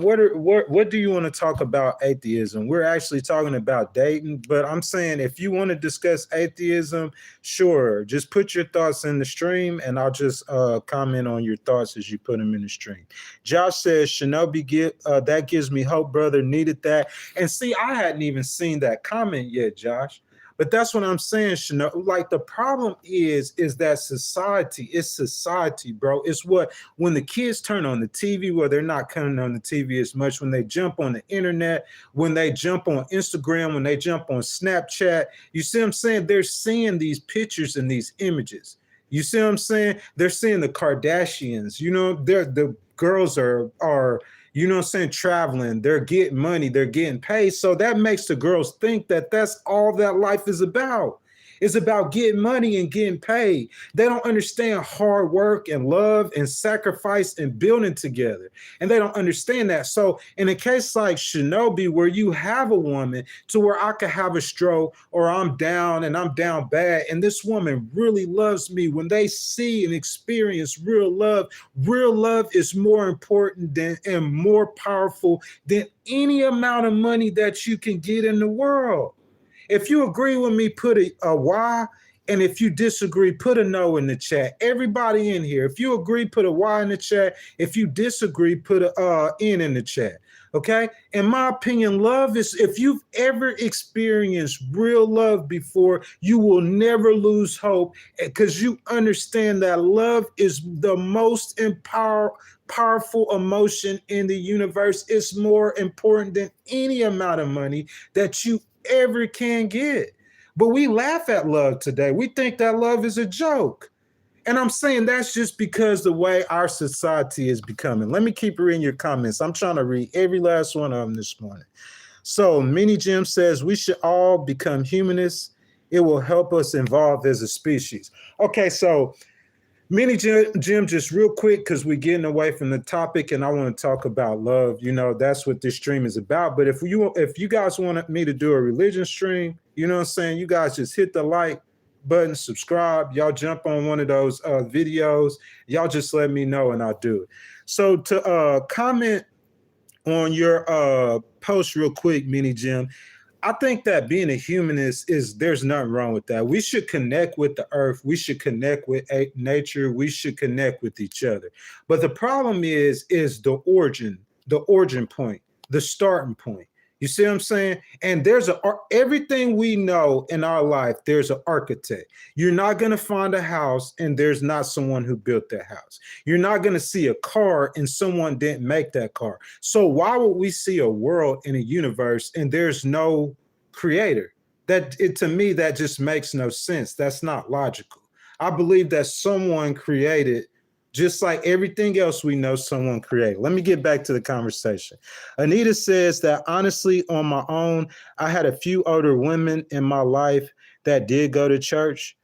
do you want to talk about atheism? We're actually talking about dating, but I'm saying if you want to discuss atheism, sure. Just put your thoughts in the stream, and I'll just comment on your thoughts as you put them in the stream. Josh says, "Shinobi, that gives me hope, brother. Needed that." And see, I hadn't even seen that comment yet, Josh. But that's what I'm saying, Chanel. Like, the problem is that society. It's society, bro. It's what, when the kids turn on the TV, well, they're not coming on the TV as much. When they jump on the internet, when they jump on Instagram, when they jump on Snapchat, you see what I'm saying? They're seeing these pictures and these images. You see what I'm saying? They're seeing the Kardashians. You know, the girls are you know what I'm saying, traveling, they're getting money, they're getting paid. So that makes the girls think that that's all that life is about. It's about getting money and getting paid. They don't understand hard work and love and sacrifice and building together. And they don't understand that. So in a case like Shinobi, where you have a woman to where I could have a stroke or I'm down and I'm down bad, and this woman really loves me, when they see and experience real love is more important than and more powerful than any amount of money that you can get in the world. If you agree with me, put a Y. And if you disagree, put a no in the chat. Everybody in here, if you agree, put a Y in the chat. If you disagree, put a N in the chat. Okay? In my opinion, love is, if you've ever experienced real love before, you will never lose hope because you understand that love is the most powerful emotion in the universe. It's more important than any amount of money that you ever can get. But we laugh at love today. We think that love is a joke. And I'm saying that's just because the way our society is becoming. Let me keep reading your comments. I'm trying to read every last one of them this morning. So Mini Jim says we should all become humanists. It will help us evolve as a species. Okay, so Mini Jim, just real quick, because we're getting away from the topic and I want to talk about love. You know, that's what this stream is about. But if you guys want me to do a religion stream, you know what I'm saying? You guys just hit the like button, subscribe. Y'all jump on one of those videos. Y'all just let me know and I'll do it. So to comment on your post real quick, Mini Jim, I think that being a humanist is there's nothing wrong with that. We should connect with the earth. We should connect with nature. We should connect with each other. But the problem is the origin point, the starting point. You see what I'm saying? And there's everything we know in our life, there's an architect. You're not going to find a house and there's not someone who built that house. You're not going to see a car and someone didn't make that car. So why would we see a world in a universe and there's no creator? To me, that just makes no sense. That's not logical. I believe that someone created, just like everything else we know someone created. Let me get back to the conversation. Anita says that honestly, on my own, I had a few older women in my life that did go to church.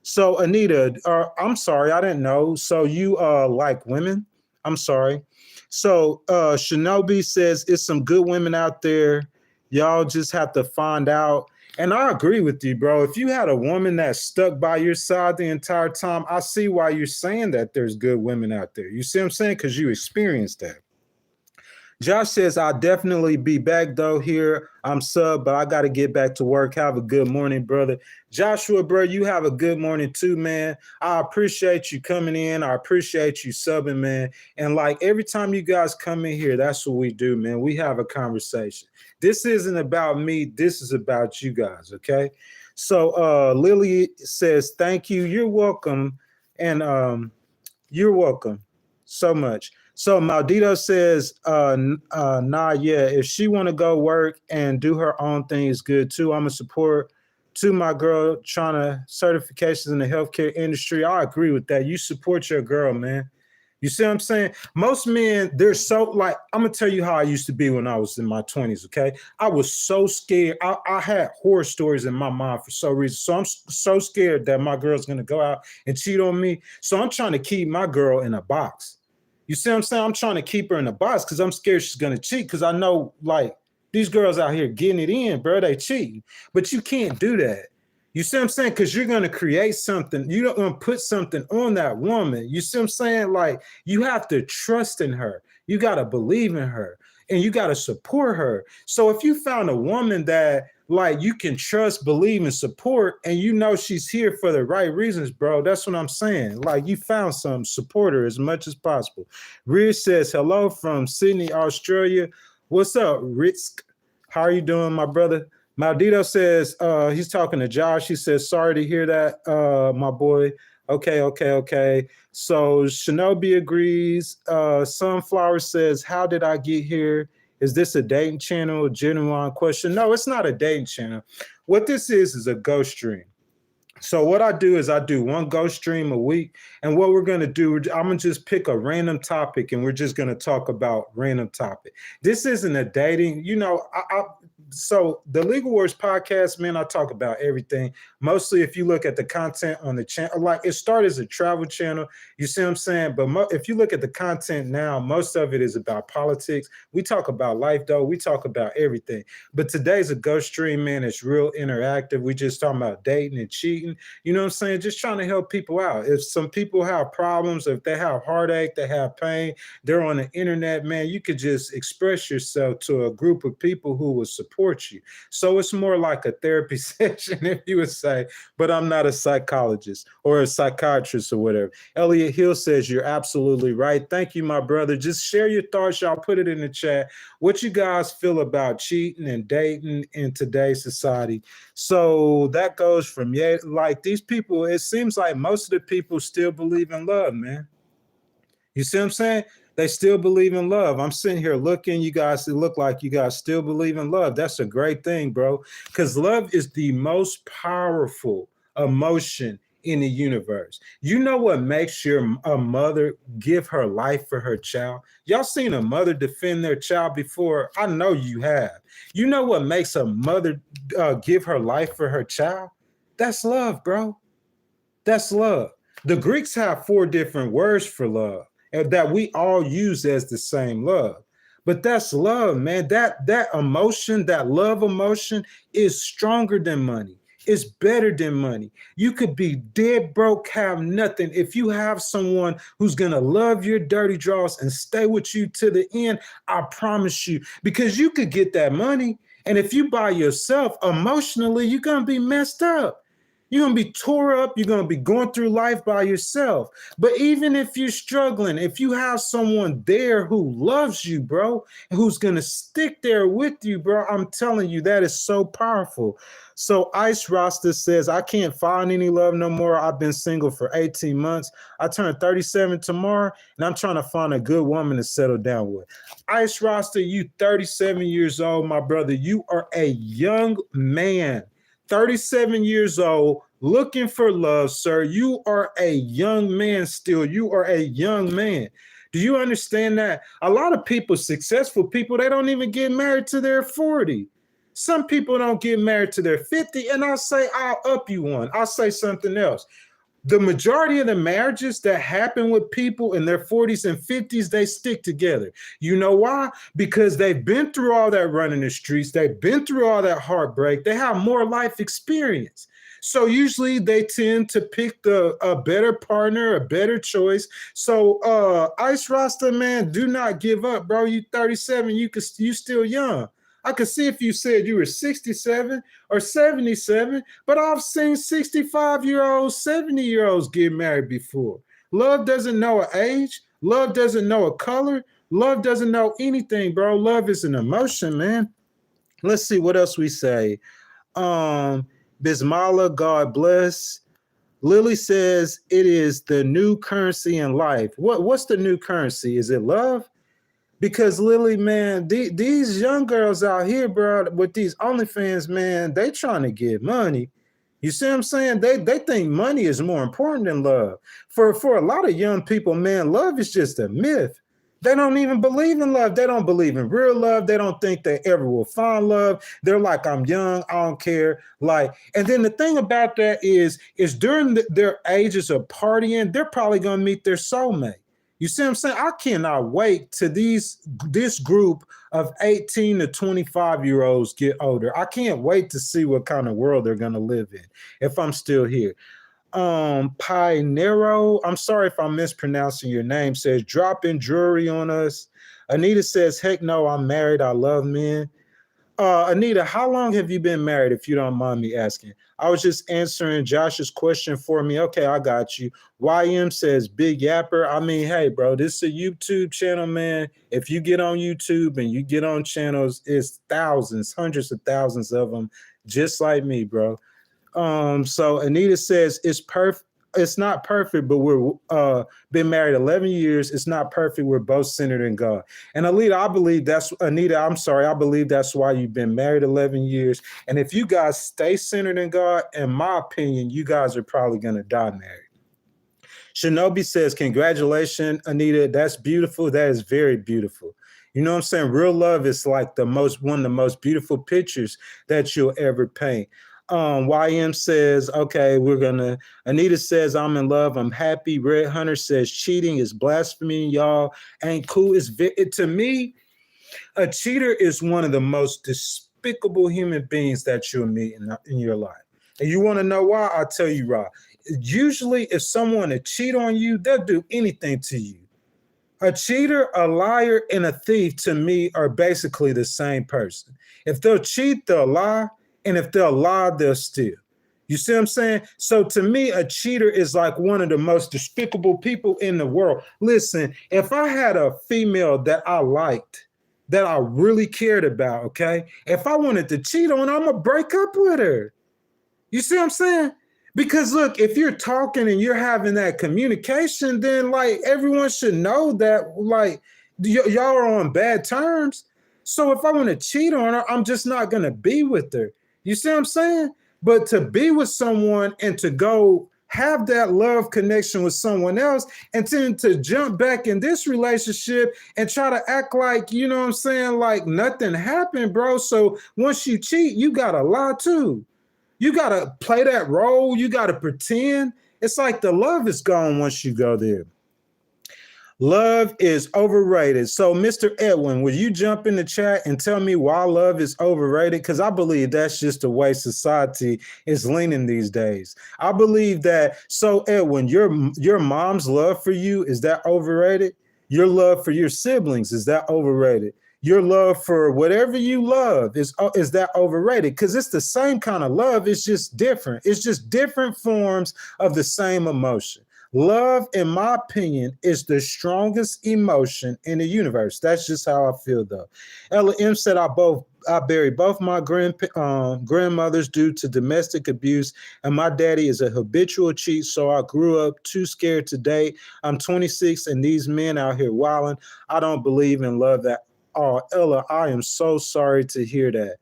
So Anita, I'm sorry, I didn't know. So you like women? I'm sorry. So Shinobi says it's some good women out there. Y'all just have to find out. And I agree with you, bro. If you had a woman that stuck by your side the entire time, I see why you're saying that there's good women out there. You see what I'm saying? Because you experienced that. Josh says, I'll definitely be back, though, here. I'm sub, but I got to get back to work. Have a good morning, brother. Joshua, bro, you have a good morning, too, man. I appreciate you coming in. I appreciate you subbing, man. And, like, every time you guys come in here, that's what we do, man. We have a conversation. This isn't about me. This is about you guys, okay? So Lily says, thank you. You're welcome. And you're welcome so much. So Maldito says, nah, yeah, if she want to go work and do her own thing is good too. I'm a support to my girl trying to certifications in the healthcare industry. I agree with that. You support your girl, man. You see what I'm saying? Most men, they're so like, I'm going to tell you how I used to be when I was in my 20s, okay? I was so scared. I had horror stories in my mind for some reason. So I'm so scared that my girl's going to go out and cheat on me. So I'm trying to keep my girl in a box. You see what I'm saying? I'm trying to keep her in a box because I'm scared she's going to cheat because I know, like, these girls out here getting it in, bro, they cheating. But you can't do that. You see what I'm saying? Because you're going to create something. You're going to put something on that woman. You see what I'm saying? Like, you have to trust in her. You got to believe in her. And you got to support her. So if you found a woman that, like, you can trust, believe, and support, and you know she's here for the right reasons, bro, that's what I'm saying. Like, you found some, support her as much as possible. Rear says, hello from Sydney, Australia. What's up, Risk? How are you doing, my brother? Maldito says, he's talking to Josh. He says, sorry to hear that, my boy. Okay. So Shinobi agrees. Sunflower says, how did I get here? Is this a dating channel? Genuine question. No, it's not a dating channel. What this is a ghost stream. So what I do is I do one ghost stream a week. And what we're going to do, I'm going to just pick a random topic and we're just going to talk about random topic. This isn't a dating, you know, So the Legal Wars podcast, man, I talk about everything. Mostly if you look at the content on the channel, like it started as a travel channel, you see what I'm saying? But if you look at the content now, most of it is about politics. We talk about life though. We talk about everything. But today's a ghost stream, man. It's real interactive. We just talking about dating and cheating. You know what I'm saying? Just trying to help people out. If some people have problems, if they have heartache, they have pain, they're on the internet, man, you could just express yourself to a group of people who will support you. So it's more like a therapy session, if you would say, but I'm not a psychologist or a psychiatrist or whatever. Elliot Hill says you're absolutely right. Thank you, my brother. Just share your thoughts. Y'all put it in the chat. What you guys feel about cheating and dating in today's society? So that goes from, yeah, like these people, it seems like most of the people still believe in love, man. You see what I'm saying? They still believe in love. I'm sitting here looking, you guys, it look like you guys still believe in love. That's a great thing, bro. Because love is the most powerful emotion in the universe. You know what makes a mother give her life for her child? Y'all seen a mother defend their child before? I know you have. You know what makes a mother give her life for her child? That's love, bro. That's love. The Greeks have 4 different words for love and that we all use as the same love. But that's love, man. That emotion, that love emotion is stronger than money. It's better than money. You could be dead broke, have nothing. If you have someone who's going to love your dirty draws and stay with you to the end, I promise you, because you could get that money. And if you by yourself, emotionally, you're going to be messed up. You're going to be tore up. You're going to be going through life by yourself. But even if you're struggling, if you have someone there who loves you, bro, and who's going to stick there with you, bro, I'm telling you, that is so powerful. So Ice Rasta says, I can't find any love no more. I've been single for 18 months. I turn 37 tomorrow, and I'm trying to find a good woman to settle down with. Ice Rasta, you 37 years old, my brother. You are a young man. 37 years old, looking for love, sir. You are a young man still. You are a young man. Do you understand that? A lot of people, successful people, they don't even get married to their 40. Some people don't get married to their 50. And I'll say, I'll up you one. I'll say something else. The majority of the marriages that happen with people in their 40s and 50s, they stick together. You know why? Because they've been through all that running the streets. They've been through all that heartbreak. They have more life experience. So usually they tend to pick a better partner, a better choice. So Ice Rasta, man, do not give up, bro. You 37, you still young. I could see if you said you were 67 or 77, but I've seen 65-year-olds, 70-year-olds get married before. Love doesn't know an age. Love doesn't know a color. Love doesn't know anything, bro. Love is an emotion, man. Let's see what else we say. Bismillah, God bless. Lily says it is the new currency in life. What's the new currency? Is it love? Because Lily, man, these young girls out here, bro, with these OnlyFans, man, they trying to get money. You see what I'm saying? They think money is more important than love. For a lot of young people, man, love is just a myth. They don't even believe in love. They don't believe in real love. They don't think they ever will find love. They're like, I'm young, I don't care. Like, and then the thing about that is during their ages of partying, they're probably gonna meet their soulmate. You see what I'm saying? I cannot wait to this group of 18 to 25-year-olds get older. I can't wait to see what kind of world they're going to live in if I'm still here. Pinero, I'm sorry if I'm mispronouncing your name, says dropping jewelry on us. Anita says, heck no, I'm married. I love men. Anita, how long have you been married, if you don't mind me asking? I was just answering Josh's question for me. Okay, I got you. YM says, big yapper. I mean, hey, bro, this is a YouTube channel, man. If you get on YouTube and you get on channels, it's thousands, hundreds of thousands of them, just like me, bro. So Anita says, it's perfect. It's not perfect, but we're been married 11 years. It's not perfect. We're both centered in God. And Anita, I believe that's I believe that's why you've been married 11 years. And if you guys stay centered in God, in my opinion, you guys are probably going to die married. Shinobi says, congratulations, Anita. That's beautiful. That is very beautiful. You know what I'm saying? Real love is like one of the most beautiful pictures that you'll ever paint. YM says, okay, Anita says, I'm in love. I'm happy. Red Hunter says, cheating is blasphemy. Y'all ain't cool. To me, a cheater is one of the most despicable human beings that you'll meet in your life. And you want to know why? I'll tell you why. Usually, if someone to cheat on you, they'll do anything to you. A cheater, a liar, and a thief to me are basically the same person. If they'll cheat, they'll lie. And if they'll lie, they'll steal. You see what I'm saying? So to me, a cheater is like one of the most despicable people in the world. Listen, if I had a female that I liked, that I really cared about, okay? If I wanted to cheat on her, I'm going to break up with her. You see what I'm saying? Because look, if you're talking and you're having that communication, then like everyone should know that like y'all are on bad terms. So if I want to cheat on her, I'm just not going to be with her. You see what I'm saying? But to be with someone and to go have that love connection with someone else and then to jump back in this relationship and try to act like, you know what I'm saying, like nothing happened, bro. So once you cheat, you got to lie too. You got to play that role. You got to pretend. It's like the love is gone once you go there. Love is overrated. So, Mr. Edwin, will you jump in the chat and tell me why love is overrated? Because I believe that's just the way society is leaning these days. I believe that. So, Edwin, your mom's love for you, is that overrated? Your love for your siblings, is that overrated? Your love for whatever you love, is that overrated? Because it's the same kind of love. It's just different. It's just different forms of the same emotion. Love, in my opinion, is the strongest emotion in the universe. That's just how I feel, though. Ella M said, I buried both my grandmothers due to domestic abuse, and my daddy is a habitual cheat, so I grew up too scared to date. I'm 26, and these men out here wilding. I don't believe in love at all. Ella, I am so sorry to hear that.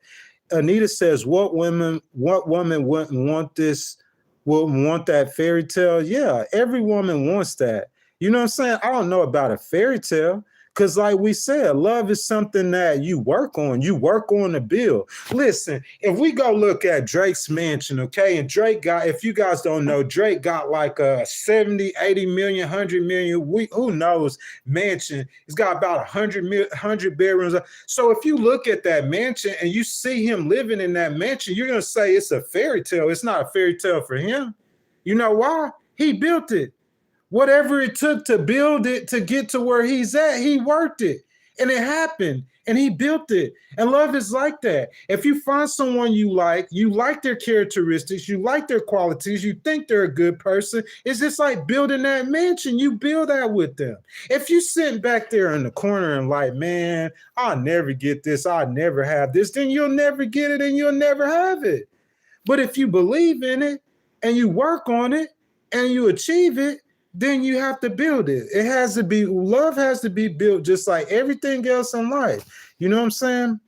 Anita says, what woman wouldn't want this? Will want that fairy tale? Yeah, every woman wants that. You know what I'm saying? I don't know about a fairy tale because, like we said, love is something that you work on. You work on the bill. Listen, if we go look at Drake's mansion, okay, and Drake got, if you guys don't know, Drake got like a 70, 80 million, 100 million, who knows, mansion. He's got about 100 bedrooms. So if you look at that mansion and you see him living in that mansion, you're going to say it's a fairy tale. It's not a fairy tale for him. You know why? He built it. Whatever it took to build it, to get to where he's at, he worked it. And it happened. And he built it. And love is like that. If you find someone you like their characteristics, you like their qualities, you think they're a good person, it's just like building that mansion. You build that with them. If you sitting back there in the corner and like, man, I'll never get this, I'll never have this, then you'll never get it and you'll never have it. But if you believe in it and you work on it and you achieve it, then you have to build it. Love has to be built just like everything else in life. You know what I'm saying?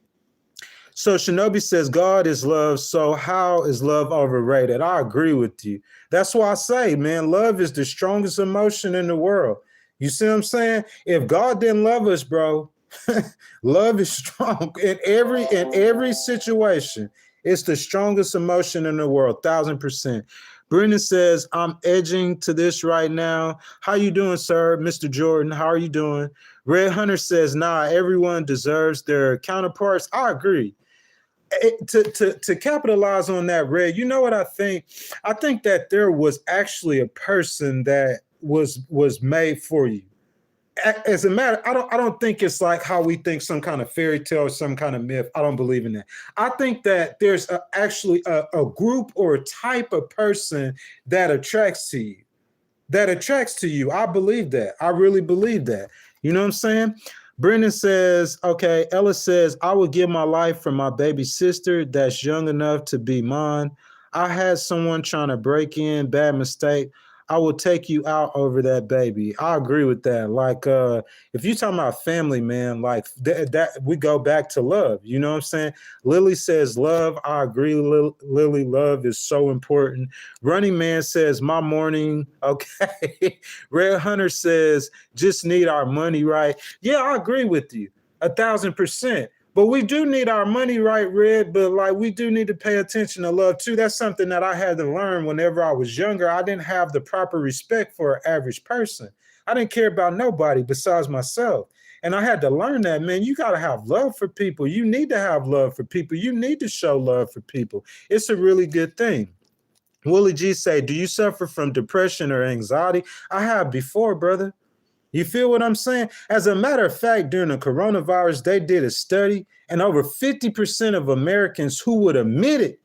So Shinobi says, God is love. So how is love overrated? I agree with you. That's why I say, man, love is the strongest emotion in the world. You see what I'm saying? If God didn't love us, bro, love is strong in every situation. It's the strongest emotion in the world, 1,000%. Brendan says, I'm edging to this right now. How you doing, sir? Mr. Jordan, how are you doing? Red Hunter says, nah, everyone deserves their counterparts. I agree. To capitalize on that, Red, you know what I think? I think that there was actually a person that was made for you. As a matter, I don't think it's like how we think some kind of fairy tale or some kind of myth. I don't believe in that. I think that there's actually a group or a type of person that attracts to you. I believe that. I really believe that. You know what I'm saying? Brendan says, okay, Ella says, I would give my life for my baby sister that's young enough to be mine. I had someone trying to break in, bad mistake. I will take you out over that baby. I agree with that. Like, if you're talking about family, man, like that we go back to love. You know what I'm saying? Lily says love. I agree, Lily. Love is so important. Running Man says my morning. Okay. Red Hunter says just need our money right. Yeah, I agree with you. 1,000%. But we do need our money right, Red. But like we do need to pay attention to love too. That's something that I had to learn whenever I was younger. I didn't have the proper respect for an average person. I didn't care about nobody besides myself. And I had to learn that, man, you got to have love for people. You need to have love for people. You need to show love for people. It's a really good thing. Willie G say, do you suffer from depression or anxiety? I have before, brother. You feel what I'm saying? As a matter of fact, during the coronavirus, they did a study, and over 50% of Americans who would admit it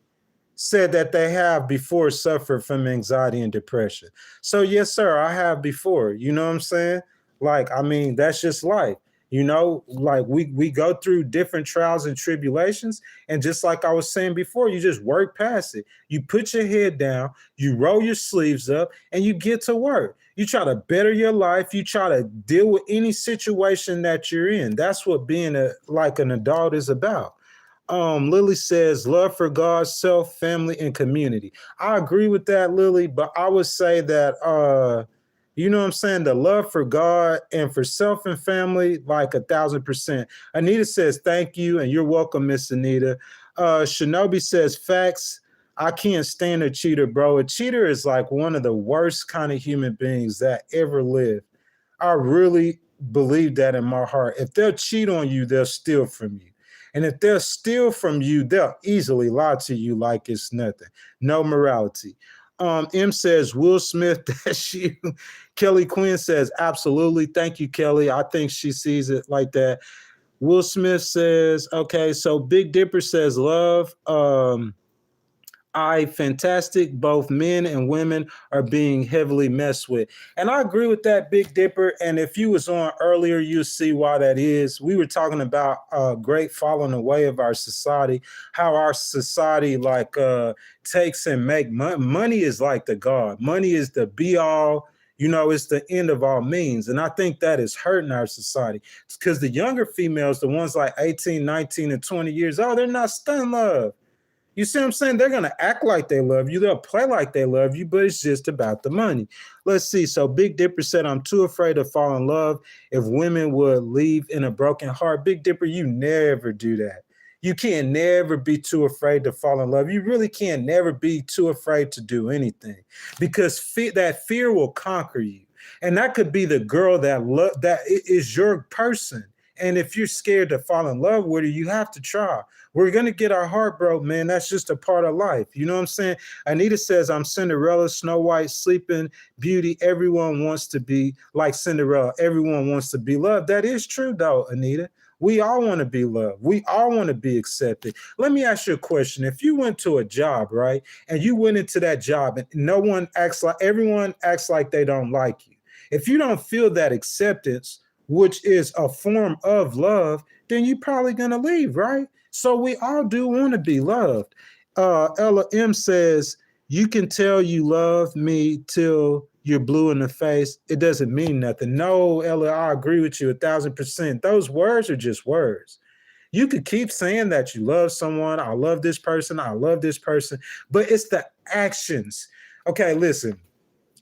said that they have before suffered from anxiety and depression. So yes, sir, I have before. You know what I'm saying? Like, I mean, that's just life. You know, like we go through different trials and tribulations. And just like I was saying before, you just work past it. You put your head down, you roll your sleeves up, and you get to work. You try to better your life. You try to deal with any situation that you're in. That's what being like an adult is about. Lily says, love for God, self, family, and community. I agree with that, Lily, but I would say that you know what I'm saying? The love for God and for self and family, like 1,000%. Anita says, thank you, and you're welcome, Miss Anita. Shinobi says, facts. I can't stand a cheater, bro. A cheater is like one of the worst kind of human beings that ever lived. I really believe that in my heart. If they'll cheat on you, they'll steal from you. And if they'll steal from you, they'll easily lie to you like it's nothing. No morality. M says, Will Smith, that's you. Kelly Quinn says, absolutely. Thank you, Kelly. I think she sees it like that. Will Smith says, okay, so Big Dipper says, love. Fantastic. Both men and women are being heavily messed with. And I agree with that, Big Dipper. And if you was on earlier, you'll see why that is. We were talking about great falling away of our society, how our society takes and make money. Money is like the God. Money is the be all. You know, it's the end of all means. And I think that is hurting our society. It's because the younger females, the ones like 18, 19, and 20 years old, they're not stunned love. You see what I'm saying? They're going to act like they love you. They'll play like they love you, but it's just about the money. Let's see. So Big Dipper said, I'm too afraid to fall in love if women would leave in a broken heart. Big Dipper, you never do that. You can't never be too afraid to fall in love. You really can't never be too afraid to do anything because that fear will conquer you. And that could be the girl that is your person. And if you're scared to fall in love with her, you have to try. We're going to get our heart broke, man. That's just a part of life. You know what I'm saying? Anita says, I'm Cinderella, Snow White, Sleeping Beauty. Everyone wants to be like Cinderella. Everyone wants to be loved. That is true, though, Anita. We all want to be loved. We all want to be accepted. Let me ask you a question. If you went to a job, right, and you went into that job and everyone acts like they don't like you. If you don't feel that acceptance, which is a form of love, then you're probably going to leave, right? So we all do want to be loved. Ella M says, you can tell you love me till you're blue in the face. It doesn't mean nothing. No, Ella, I agree with you 1,000%. Those words are just words. You could keep saying that you love someone. I love this person. I love this person. But it's the actions. Okay, listen.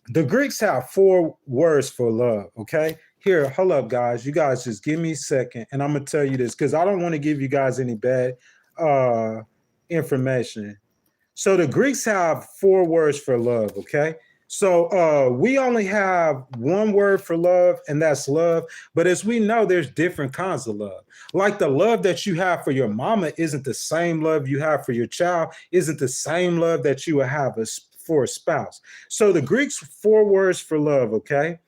The Greeks have 4 words for love, okay? Here, hold up, guys. You guys just give me a second, and I'm going to tell you this because I don't want to give you guys any bad information. So the Greeks have 4 words for love, okay? So we only have 1 word for love, and that's love. But as we know, there's different kinds of love. Like the love that you have for your mama isn't the same love you have for your child, isn't the same love that you would have for a spouse. So the Greeks, 4 words for love, okay?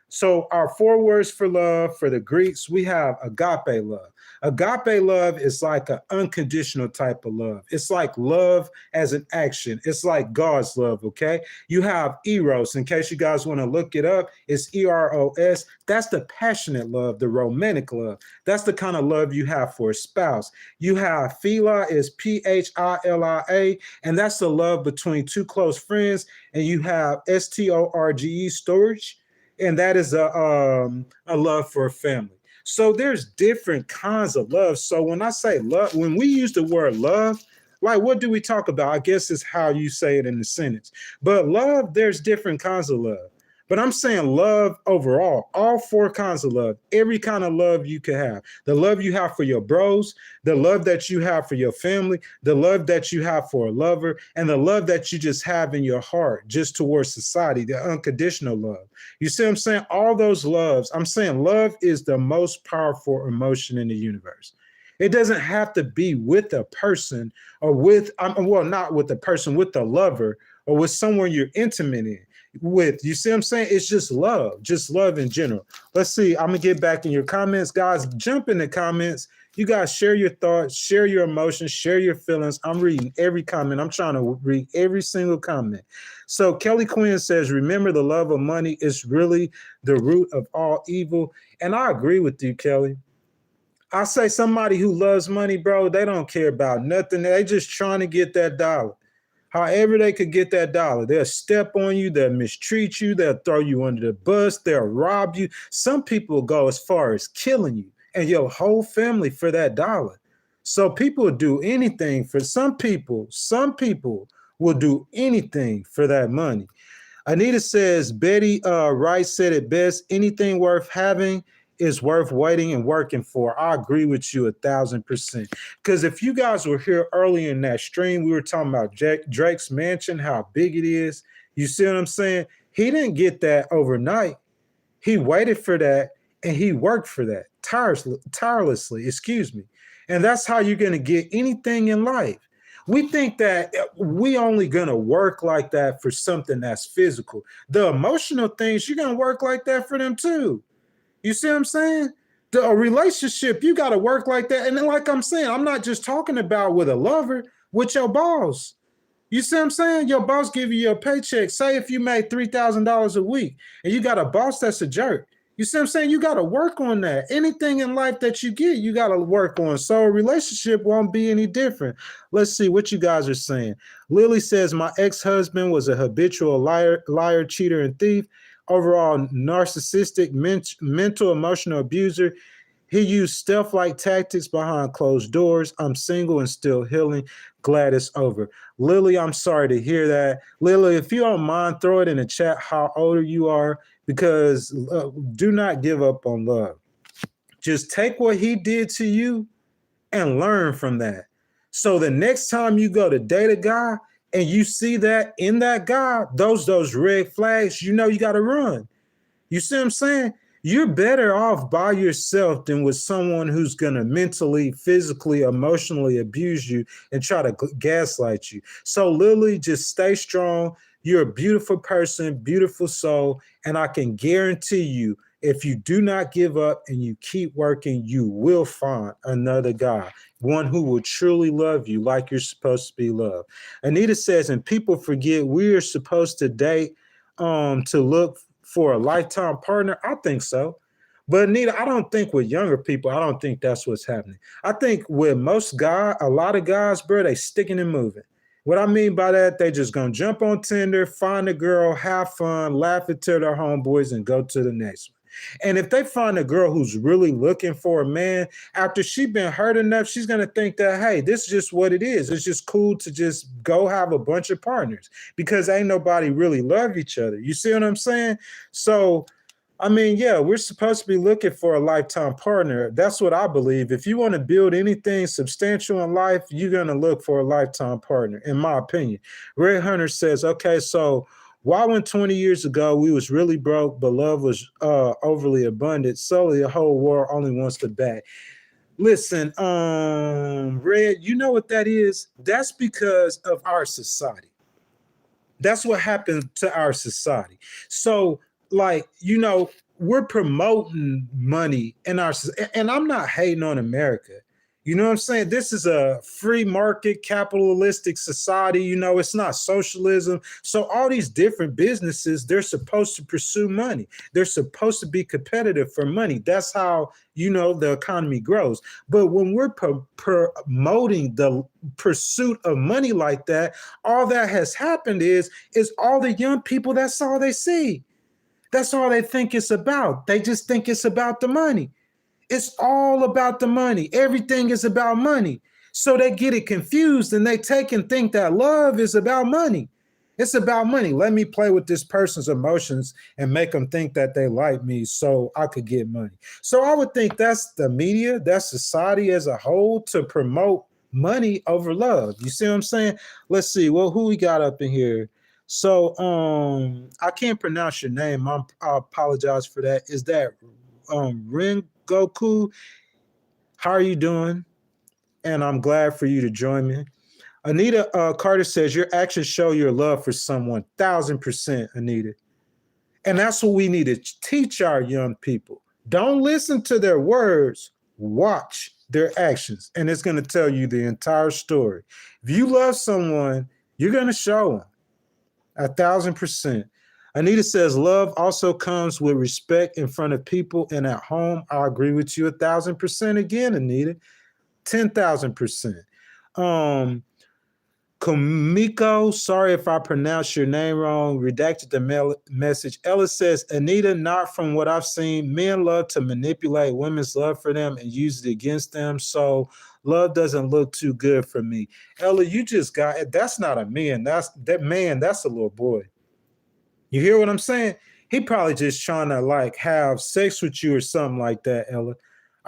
So our 4 words for love for the Greeks, we have agape love. Agape love is like an unconditional type of love. It's like love as an action. It's like God's love, okay? You have eros. In case you guys want to look it up, it's eros. That's the passionate love, the romantic love. That's the kind of love you have for a spouse. You have philia, is philia, and that's the love between 2 close friends. And you have storge, storage, and that is a love for a family. So there's different kinds of love. So when I say love, when we use the word love, like what do we talk about? I guess it's how you say it in the sentence. But love, there's different kinds of love. But I'm saying love overall, all four kinds of love, every kind of love you can have. The love you have for your bros, the love that you have for your family, the love that you have for a lover, and the love that you just have in your heart just towards society, the unconditional love. You see what I'm saying? All those loves, I'm saying love is the most powerful emotion in the universe. It doesn't have to be with a person or with, well, not with a person, with a lover or with someone you're intimate in with. You see what I'm saying? It's just love in general. Let's see. I'm gonna get back in your comments, guys. Jump in the comments. You guys share your thoughts, share your emotions, share your feelings. I'm reading every comment. I'm trying to read every single comment. So Kelly Quinn says, remember the love of money is really the root of all evil. And I agree with you, Kelly. I say somebody who loves money, bro, they don't care about nothing. They just trying to get that dollar. However they could get that dollar. They'll step on you, they'll mistreat you, they'll throw you under the bus, they'll rob you. Some people go as far as killing you and your whole family for that dollar. So people will do anything for some people. Some people will do anything for that money. Anita says, Betty Rice said it best. Anything worth having is worth waiting and working for. I agree with you 1,000%. Because if you guys were here earlier in that stream, we were talking about Drake's mansion, how big it is. You see what I'm saying? He didn't get that overnight. He waited for that and he worked for that tirelessly, excuse me. And that's how you're going to get anything in life. We think that we only going to work like that for something that's physical. The emotional things, you're going to work like that for them too. You see what I'm saying? A relationship, you got to work like that. And then, like I'm saying, I'm not just talking about with a lover, with your boss. You see what I'm saying? Your boss give you your paycheck. Say if you made $3,000 a week and you got a boss that's a jerk. You see what I'm saying? You got to work on that. Anything in life that you get, you got to work on. So a relationship won't be any different. Let's see what you guys are saying. Lily says, my ex-husband was a habitual liar, cheater, and thief. Overall, narcissistic, mental, emotional abuser. He used stealth-like tactics behind closed doors. I'm single and still healing. Glad it's over. Lily, I'm sorry to hear that. Lily, if you don't mind, throw it in the chat how old you are, because do not give up on love. Just take what he did to you and learn from that. So the next time you go to date a guy and you see that in that guy, those red flags, you know you got to run. You see what I'm saying? You're better off by yourself than with someone who's going to mentally, physically, emotionally abuse you and try to gaslight you. So Lily, just stay strong. You're a beautiful person, beautiful soul. And I can guarantee you, if you do not give up and you keep working, you will find another guy, one who will truly love you like you're supposed to be loved. Anita says, and people forget we are supposed to date to look for a lifetime partner. I think so. But Anita, I don't think with younger people, I don't think that's what's happening. I think with most guys, a lot of guys, bro, they sticking and moving. What I mean by that, they just gonna jump on Tinder, find a girl, have fun, laugh at their homeboys, and go to the next one. And if they find a girl who's really looking for a man, after she's been hurt enough, she's going to think that, hey, this is just what it is. It's just cool to just go have a bunch of partners because ain't nobody really love each other. You see what I'm saying? So, I mean, yeah, we're supposed to be looking for a lifetime partner. That's what I believe. If you want to build anything substantial in life, you're going to look for a lifetime partner, in my opinion. Ray Hunter says, okay, so why when 20 years ago we was really broke, but love was overly abundant, solely the whole world only wants the bag? Listen, Red, you know what that is? That's because of our society. That's what happened to our society. So, like, you know, we're promoting money in our, and I'm not hating on America. You know what I'm saying? This is a free market capitalistic society. You know, it's not socialism. So all these different businesses, they're supposed to pursue money. They're supposed to be competitive for money. That's how, you know, the economy grows. But when we're promoting the pursuit of money like that, all that has happened is all the young people, that's all they see. That's all they think it's about. They just think it's about the money. It's all about the money. Everything is about money. So they get it confused and they take and think that love is about money. It's about money. Let me play with this person's emotions and make them think that they like me so I could get money. So I would think that's the media, that's society as a whole to promote money over love. You see what I'm saying? Let's see. Well, who we got up in here? So I can't pronounce your name. I apologize for that. Is that Rengoku? How are you doing? And I'm glad for you to join me. Anita Carter says your actions show your love for someone. 1,000%, Anita. And that's what we need to teach our young people. Don't listen to their words, watch their actions. And it's going to tell you the entire story. If you love someone, you're going to show them. 1,000%. Anita says love also comes with respect in front of people and at home. I agree with you 1,000% again, Anita. 10,000%. Komiko, sorry if I pronounced your name wrong, redacted the message. Ella says, Anita, not from what I've seen. Men love to manipulate women's love for them and use it against them. So love doesn't look too good for me. Ella, you just got it. That's not a man. That's a little boy. You hear what I'm saying? He probably just trying to like have sex with you or something like that, Ella.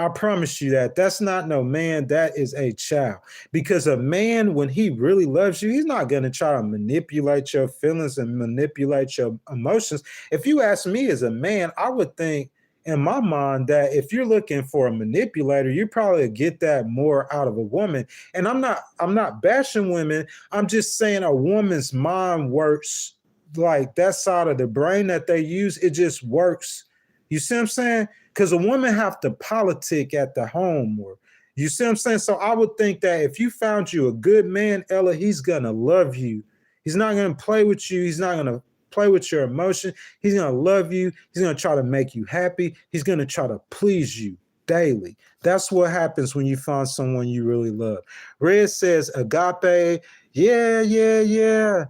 I promise you that. That's not no man. That is a child. Because a man, when he really loves you, he's not going to try to manipulate your feelings and manipulate your emotions. If you ask me as a man, I would think in my mind that if you're looking for a manipulator, you probably get that more out of a woman. And I'm not bashing women. I'm just saying a woman's mind works like that side of the brain that they use. It just works. You see what I'm saying? Because a woman have to politic at the home more. You see what I'm saying? So I would think that if you found you a good man, Ella, he's going to love you. He's not going to play with you. He's not going to play with your emotion. He's going to love you. He's going to try to make you happy. He's going to try to please you daily. That's what happens when you find someone you really love. Red says, agape. Yeah.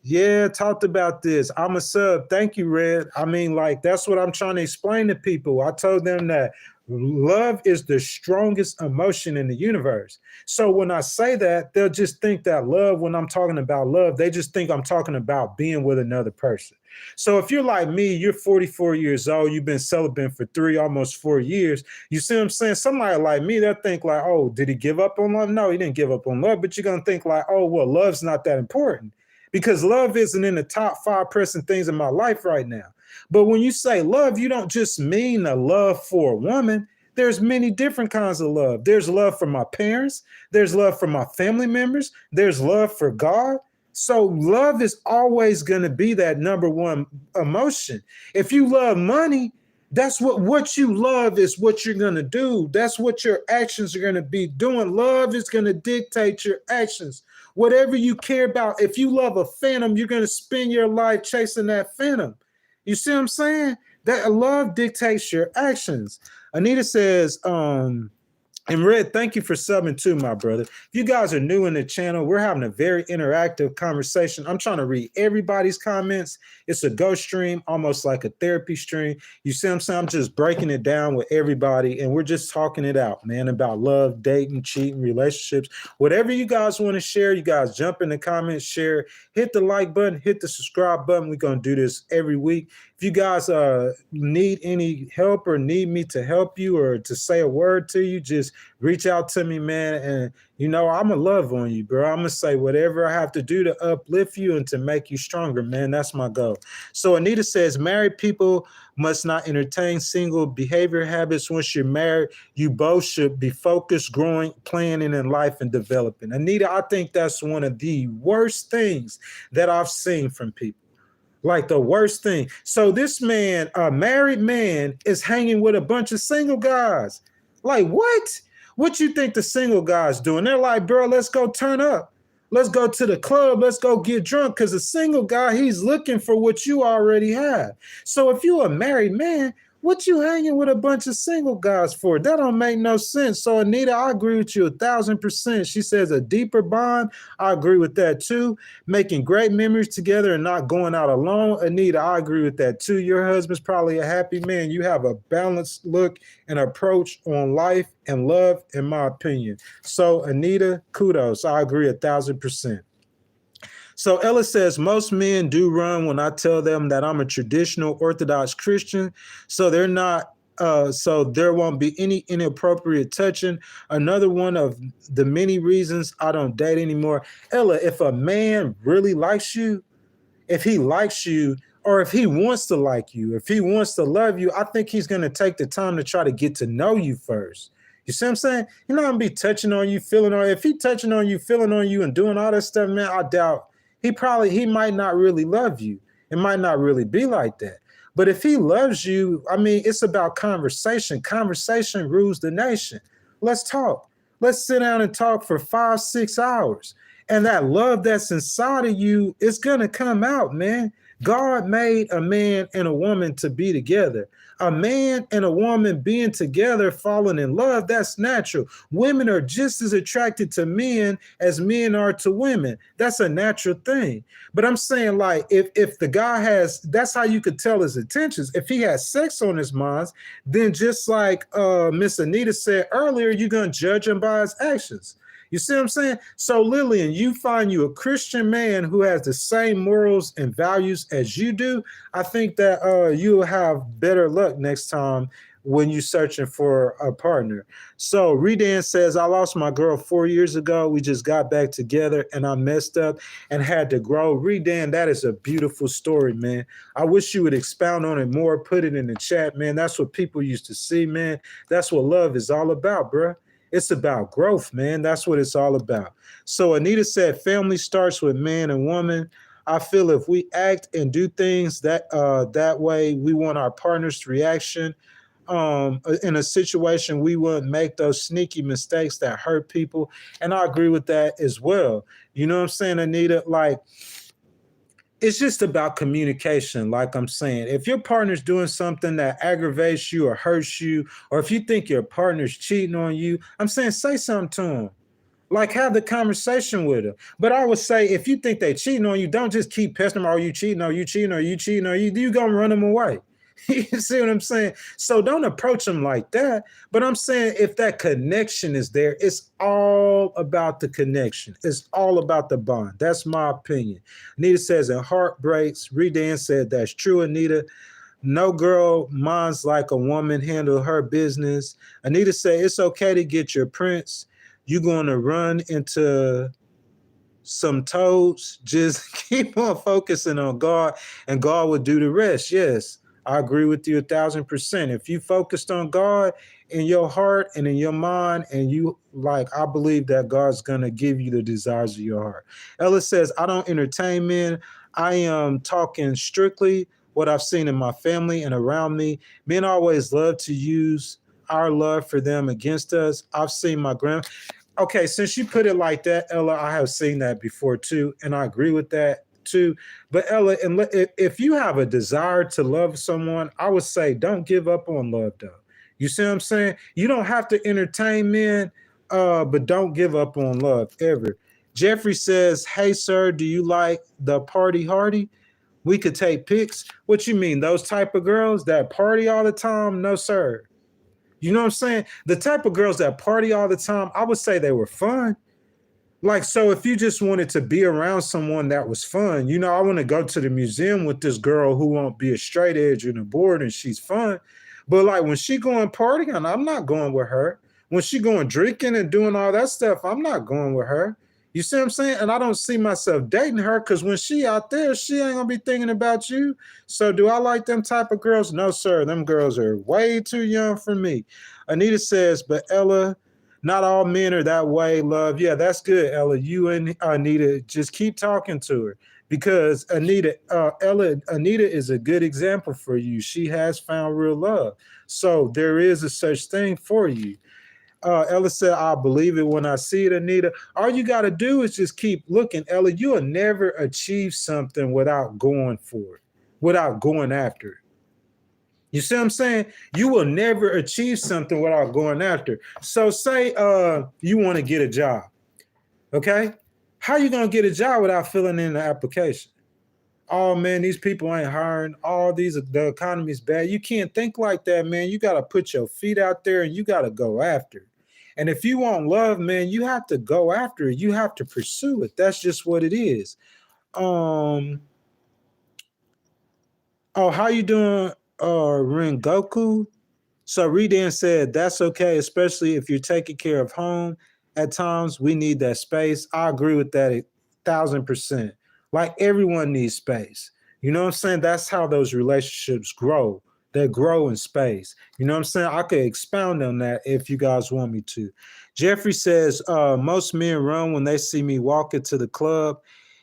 Yeah, talked about this. I'm a sub. Thank you, Red. I mean, like, that's what I'm trying to explain to people. I told them that love is the strongest emotion in the universe. So when I say that, they'll just think that love, when I'm talking about love, they just think I'm talking about being with another person. So if you're like me, you're 44 years old, you've been celibate for almost 4 years. You see what I'm saying? Somebody like me, they'll think like, oh, did he give up on love? No, he didn't give up on love. But you're going to think like, oh, well, love's not that important. Because love isn't in the top 5 pressing things in my life right now. But when you say love, you don't just mean a love for a woman. There's many different kinds of love. There's love for my parents. There's love for my family members. There's love for God. So love is always going to be that number one emotion. If you love money, that's what you love is what you're going to do. That's what your actions are going to be doing. Love is going to dictate your actions. Whatever you care about, if you love a phantom, you're going to spend your life chasing that phantom. You see what I'm saying? That love dictates your actions. Anita says, and Red, thank you for subbing too, my brother. If you guys are new in the channel, we're having a very interactive conversation. I'm trying to read everybody's comments. It's a ghost stream, almost like a therapy stream. You see what I'm saying? I'm just breaking it down with everybody, and we're just talking it out, man, about love, dating, cheating, relationships. Whatever you guys want to share, you guys jump in the comments, share, hit the like button, hit the subscribe button. We're going to do this every week. If you guys need any help or need me to help you or to say a word to you, just reach out to me, man. And, you know, I'm going to love on you, bro. I'm going to say whatever I have to do to uplift you and to make you stronger, man. That's my goal. So Anita says, married people must not entertain single behavior habits. Once you're married, you both should be focused, growing, planning in life and developing. Anita, I think that's one of the worst things that I've seen from people. Like the worst thing. So this man, a married man, is hanging with a bunch of single guys. Like, what? What you think the single guys doing? They're like, bro, let's go turn up. Let's go to the club. Let's go get drunk. Because a single guy, he's looking for what you already have. So if you a married man, what you hanging with a bunch of single guys for? That don't make no sense. So Anita, I agree with you 1,000%. She says a deeper bond. I agree with that too. Making great memories together and not going out alone. Anita, I agree with that too. Your husband's probably a happy man. You have a balanced look and approach on life and love, in my opinion. So Anita, kudos. I agree 1,000%. So Ella says most men do run when I tell them that I'm a traditional Orthodox Christian, so they're not. So there won't be any inappropriate touching. Another one of the many reasons I don't date anymore. Ella, if a man really likes you, if he likes you, or if he wants to like you, if he wants to love you, I think he's going to take the time to try to get to know you first. You see what I'm saying? He's not going to be touching on you, feeling on you. If he touching on you, feeling on you, and doing all that stuff, man, I doubt he might not really love you. It might not really be like that. But if he loves you, I mean, it's about conversation. Conversation rules the nation. Let's talk. Let's sit down and talk for 5, 6 hours. And that love that's inside of you is going to come out, man. God made a man and a woman to be together. A man and a woman being together, falling in love, that's natural. Women are just as attracted to men as men are to women. That's a natural thing. But I'm saying, like, if the guy has, that's how you could tell his intentions. If he has sex on his mind, then just like Miss Anita said earlier, you're going to judge him by his actions. You see what I'm saying? So Lillian, you find you a Christian man who has the same morals and values as you do. I think that you'll have better luck next time when you're searching for a partner. So Redan says, I lost my girl 4 years ago. We just got back together and I messed up and had to grow. Redan, that is a beautiful story, man. I wish you would expound on it more, put it in the chat, man. That's what people used to see, man. That's what love is all about, bro. It's about growth, man. That's what it's all about. So Anita said, family starts with man and woman. I feel if we act and do things that way, we want our partner's reaction. In a situation, we wouldn't make those sneaky mistakes that hurt people. And I agree with that as well. You know what I'm saying, Anita? Like, it's just about communication, like I'm saying. If your partner's doing something that aggravates you or hurts you, or if you think your partner's cheating on you, I'm saying say something to them. Like, have the conversation with them. But I would say, if you think they cheating on you, don't just keep pestering them. Are you cheating? Are you cheating? Are you cheating? Are you gonna run them away? You see what I'm saying? So don't approach them like that. But I'm saying, if that connection is there, it's all about the connection. It's all about the bond. That's my opinion. Anita says, in heartbreaks. Redan said, that's true, Anita. No girl minds like a woman handle her business. Anita said, it's okay to get your prince. You're going to run into some toads. Just keep on focusing on God, and God will do the rest. Yes, I agree with you 1,000%. If you focused on God in your heart and in your mind, and you like, I believe that God's going to give you the desires of your heart. Ella says, I don't entertain men. I am talking strictly what I've seen in my family and around me. Men always love to use our love for them against us. I've seen my Okay, since you put it like that, Ella, I have seen that before too, and I agree with that too. But Ella, if you have a desire to love someone, I would say don't give up on love, though. You see what I'm saying? You don't have to entertain men, but don't give up on love ever. Jeffrey says, hey, sir, do you like the party hardy? We could take pics. What you mean? Those type of girls that party all the time? No, sir. You know what I'm saying? The type of girls that party all the time, I would say they were fun. Like, so if you just wanted to be around someone that was fun, you know, I want to go to the museum with this girl who won't be a straight edge and a board and she's fun. But like when she going partying, I'm not going with her. When she going drinking and doing all that stuff, I'm not going with her. You see what I'm saying? And I don't see myself dating her because when she out there, she ain't gonna be thinking about you. So do I like them type of girls? No, sir. Them girls are way too young for me. Anita says, but Ella, not all men are that way, love. Yeah, that's good, Ella. You and Anita, just keep talking to her because Anita is a good example for you. She has found real love. So there is a such thing for you. Ella said, I'll believe it when I see it, Anita. All you got to do is just keep looking, Ella. You'll never achieve something without going for it, without going after it. You see what I'm saying? You will never achieve something without going after it. So say you want to get a job, okay? How you going to get a job without filling in the application? Oh, man, these people ain't hiring. The economy's bad. You can't think like that, man. You got to put your feet out there and you got to go after it. And if you want love, man, you have to go after it. You have to pursue it. That's just what it is. Um, oh, how you doing, Rengoku? So Redan said, that's okay, especially if you're taking care of home. At times, we need that space. I agree with that 1,000%. Like everyone needs space. You know what I'm saying? That's how those relationships grow. They grow in space. You know what I'm saying? I could expound on that if you guys want me to. Jeffrey says, most men run when they see me walk into the club.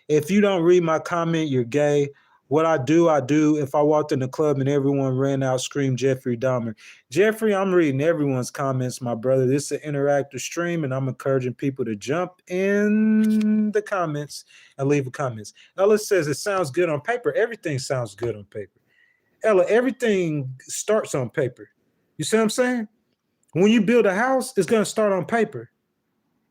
If you don't read my comment, you're gay. What I do, I do. If I walked in the club and everyone ran out, scream Jeffrey Dahmer. Jeffrey, I'm reading everyone's comments, my brother. This is an interactive stream, and I'm encouraging people to jump in the comments and leave a comments. Ella says it sounds good on paper. Everything sounds good on paper. Ella, everything starts on paper. You see what I'm saying? When you build a house, it's going to start on paper.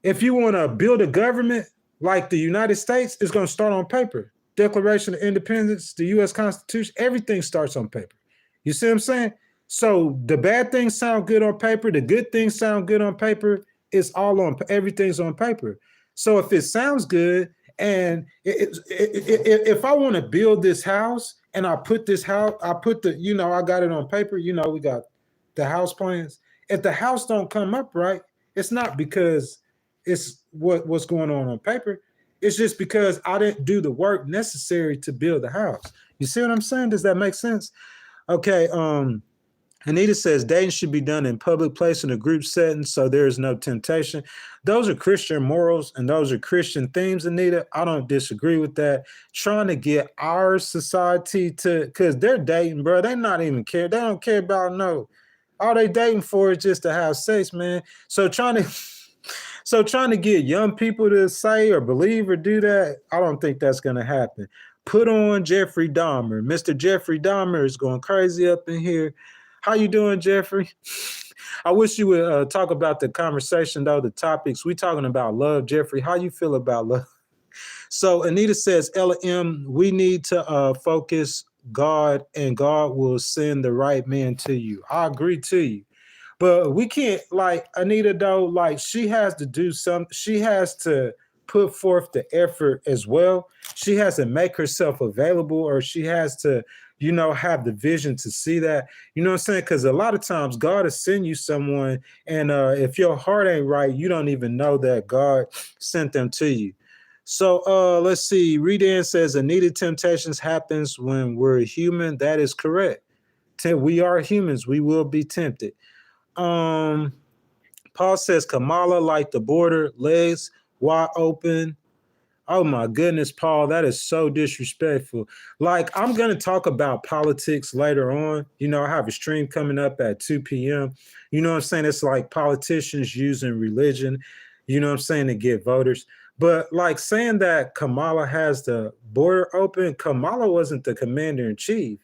If you want to build a government like the United States, it's going to start on paper. Declaration of Independence, the U.S. Constitution, everything starts on paper. You see what I'm saying? So the bad things sound good on paper. The good things sound good on paper. It's all on, everything's on paper. So if it sounds good, and if I want to build this house and I put this house, I put the, I got it on paper, we got the house plans. If the house don't come up right, it's not because it's what's going on paper. It's just because I didn't do the work necessary to build the house. You see what I'm saying? Does that make sense? Okay. Anita says dating should be done in public place in a group setting so there is no temptation. Those are Christian morals and those are Christian themes, Anita. I don't disagree with that. Trying to get our society to, because they're dating, bro. They not even care. They don't care about no. All they dating for is just to have sex, man. So trying to get young people to say or believe or do that, I don't think that's going to happen. Put on Jeffrey Dahmer. Mr. Jeffrey Dahmer is going crazy up in here. How you doing, Jeffrey? I wish you would talk about the conversation, though, the topics. We talking about love, Jeffrey. How you feel about love? So Anita says, LM, we need to focus God, and God will send the right man to you. I agree to you. But we can't, like Anita, though, like she has to do something. She has to put forth the effort as well. She has to make herself available, or she has to, have the vision to see that. You know what I'm saying? Because a lot of times God will send you someone, and if your heart ain't right, you don't even know that God sent them to you. So let's see. Redan says Anita, temptations happens when we're human. That is correct. We are humans. We will be tempted. Paul says Kamala like the border, legs wide open. Oh my goodness, Paul, that is so disrespectful. Like, I'm going to talk about politics later on. I have a stream coming up at 2 p.m. You know what I'm saying? It's like politicians using religion, you know what I'm saying, to get voters. But like saying that Kamala has the border open, Kamala wasn't the commander in chief.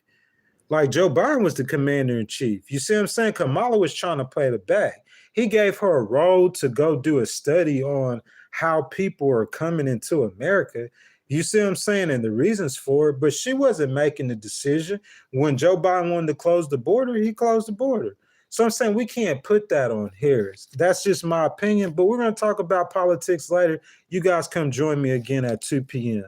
Like Joe Biden was the commander in chief. You see what I'm saying? Kamala was trying to play the back. He gave her a role to go do a study on how people are coming into America. You see what I'm saying? And the reasons for it. But she wasn't making the decision. When Joe Biden wanted to close the border, he closed the border. So I'm saying we can't put that on Harris. That's just my opinion. But we're going to talk about politics later. You guys come join me again at 2 p.m.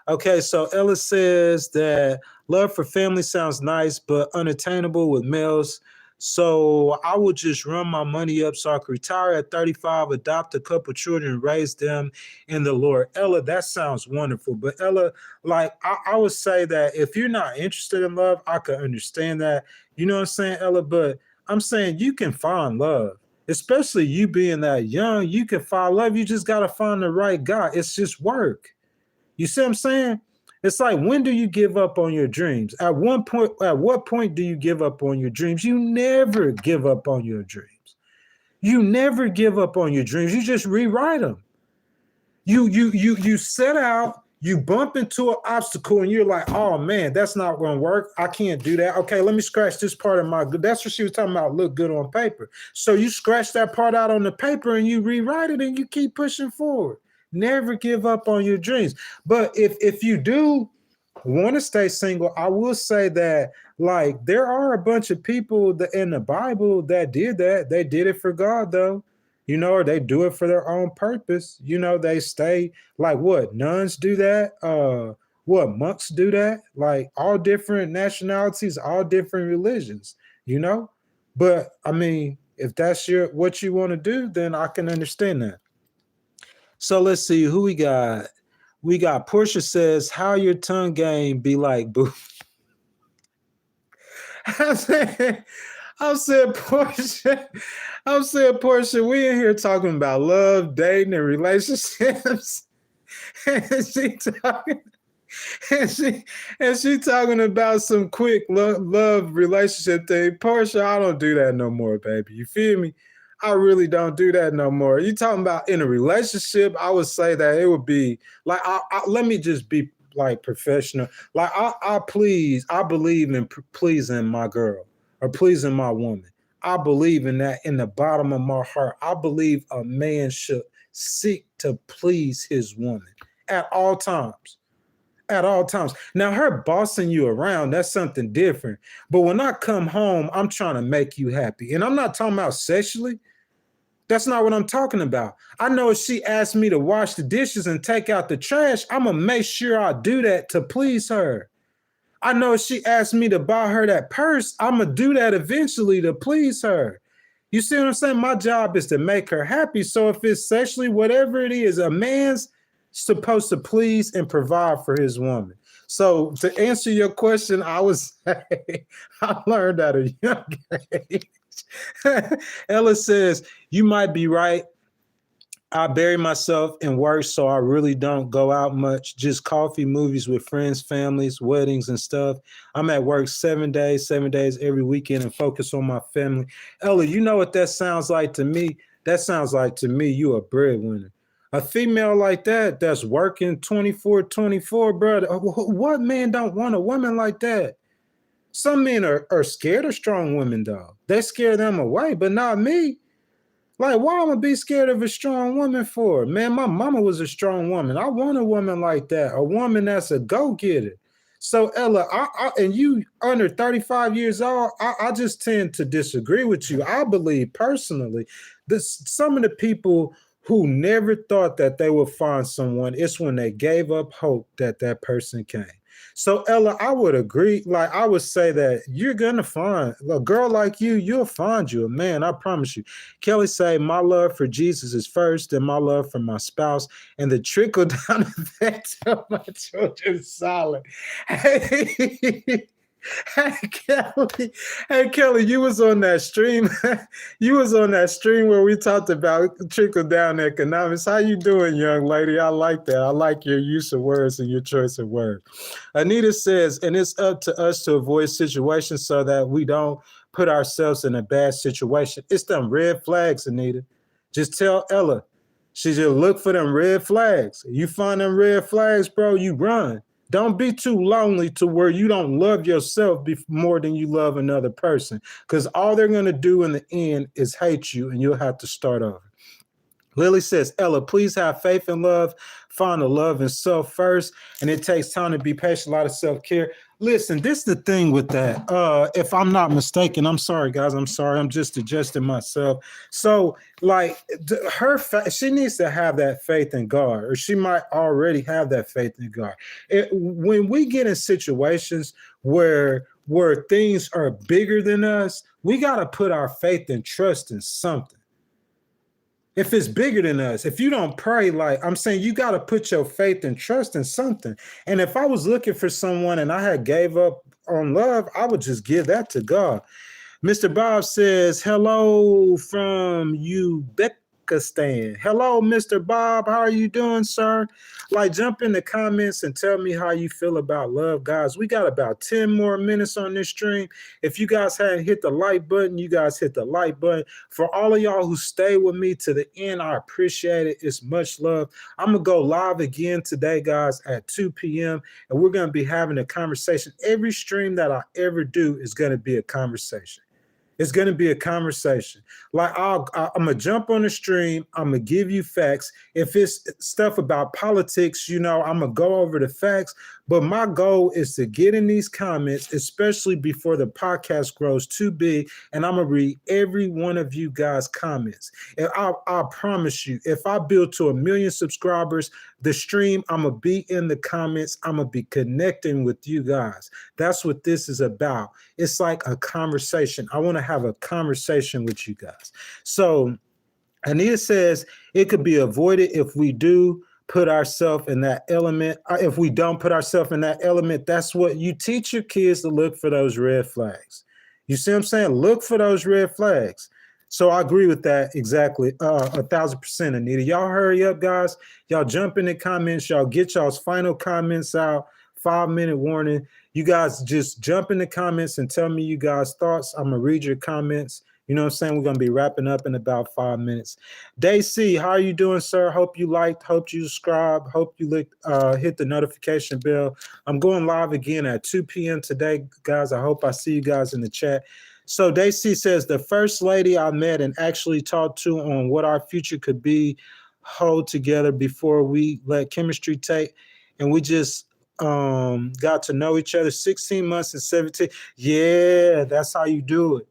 Okay, so Ella says that love for family sounds nice, but unattainable with males. So I would just run my money up so I could retire at 35, adopt a couple children, raise them in the Lord. Ella, that sounds wonderful. But Ella, like I would say that if you're not interested in love, I could understand that. You know what I'm saying, Ella? But I'm saying you can find love. Especially you being that young, you can find love. You just got to find the right guy. It's just work. You see what I'm saying? It's like, when do you give up on your dreams? At what point do you give up on your dreams? You never give up on your dreams. You never give up on your dreams. You just rewrite them. You set out, you bump into an obstacle, and you're like, oh man, that's not going to work. I can't do that. Okay, let me scratch this part of my, that's what she was talking about, look good on paper. So you scratch that part out on the paper and you rewrite it and you keep pushing forward. Never give up on your dreams. But if you do want to stay single, I will say that, like, there are a bunch of people that in the Bible that did that. They did it for God, though. Or they do it for their own purpose. They stay, like what? Nuns do that. What, monks do that? Like all different nationalities, all different religions, you know? But I mean, if that's what you want to do, then I can understand that. So let's see who we got. We got Portia says, "How your tongue game be like, boo?" I said, I'm saying Portia. I'm saying Portia. We in here talking about love, dating, and relationships, and she talking. And she talking about some quick love relationship thing. Portia, I don't do that no more, baby. You feel me? I really don't do that no more. You talking about in a relationship? I would say that it would be like, let me just be like professional. Like I believe in pleasing my girl or pleasing my woman. I believe in that in the bottom of my heart. I believe a man should seek to please his woman at all times, at all times. Now, her bossing you around, that's something different. But when I come home, I'm trying to make you happy. And I'm not talking about sexually. That's not what I'm talking about. I know if she asks me to wash the dishes and take out the trash, I'm going to make sure I do that to please her. I know if she asks me to buy her that purse, I'm going to do that eventually to please her. You see what I'm saying? My job is to make her happy. So if it's sexually, whatever it is, a man's supposed to please and provide for his woman. So to answer your question, I would say I learned at a young age. Ella says, you might be right. I bury myself in work, so I really don't go out much. Just coffee, movies with friends, families, weddings, and stuff. I'm at work 7 days every weekend and focus on my family. Ella, you know what that sounds like to me? That sounds like to me you a breadwinner. A female like that that's working 24/24, brother. What man don't want a woman like that? Some men are scared of strong women, though. They scare them away, but not me. Like, why am I be scared of a strong woman for? Man, my mama was a strong woman. I want a woman like that, a woman that's a go-getter. So, Ella, and you under 35 years old, I just tend to disagree with you. I believe personally that some of the people who never thought that they would find someone, it's when they gave up hope that that person came. So, Ella, I would agree. Like, I would say that you're going to find a girl like you, you'll find you a man. I promise you. Kelly say, my love for Jesus is first, and my love for my spouse, and the trickle down effect of my children is solid. Hey, hey, Kelly, you was on that stream. You was on that stream where we talked about trickle down economics. How you doing, young lady? I like that. I like your use of words and your choice of words. Anita says, and it's up to us to avoid situations so that we don't put ourselves in a bad situation. It's them red flags, Anita. Just tell Ella. She just look for them red flags. You find them red flags, bro, you run. Don't be too lonely to where you don't love yourself more than you love another person, because all they're going to do in the end is hate you, and you'll have to start over. Lily says, Ella, please have faith and love. Find the love in self first, and it takes time to be patient, a lot of self-care. Listen, this is the thing with that. If I'm not mistaken, I'm sorry, guys. I'm sorry. I'm just adjusting myself. So, like, she needs to have that faith in God, or she might already have that faith in God. When we get in situations where things are bigger than us, we got to put our faith and trust in something. If it's bigger than us, if you don't pray, like I'm saying, you got to put your faith and trust in something. And if I was looking for someone and I had gave up on love, I would just give that to God. Mr. Bob says, hello from Uzbekistan. Hello, Mr. Bob. How are you doing, sir? Like, jump in the comments and tell me how you feel about love, guys. We got about 10 more minutes on this stream. If you guys hadn't hit the like button, you guys hit the like button. For all of y'all who stay with me to the end, I appreciate it. It's much love. I'm going to go live again today, guys, at 2 p.m., and we're going to be having a conversation. Every stream that I ever do is going to be a conversation. It's going to be a conversation. Like I'm going to jump on the stream. I'm going to give you facts. If it's stuff about politics, I'm going to go over the facts. But my goal is to get in these comments, especially before the podcast grows too big. And I'm going to read every one of you guys' comments. And I promise you, if I build to 1 million subscribers, the stream. I'm going to be in the comments. I'm going to be connecting with you guys. That's what this is about. It's like a conversation. I want to have a conversation with you guys. So Anita says it could be avoided if we do put ourselves in that element. If we don't put ourselves in that element, that's what you teach your kids to look for, those red flags. You see what I'm saying? Look for those red flags. So I agree with that exactly. 1,000%, Anita. Y'all hurry up, guys. Y'all jump in the comments. Y'all get y'all's final comments out. 5-minute warning. You guys just jump in the comments and tell me you guys' thoughts. I'm going to read your comments. You know what I'm saying? We're going to be wrapping up in about 5 minutes. Day C, how are you doing, sir? Hope you liked, hope you subscribed, hope you hit the notification bell. I'm going live again at 2 p.m. today, guys. I hope I see you guys in the chat. So Day C says, the first lady I met and actually talked to on what our future could be, hold together before we let chemistry take. And we just got to know each other 16 months and 17. Yeah, that's how you do it.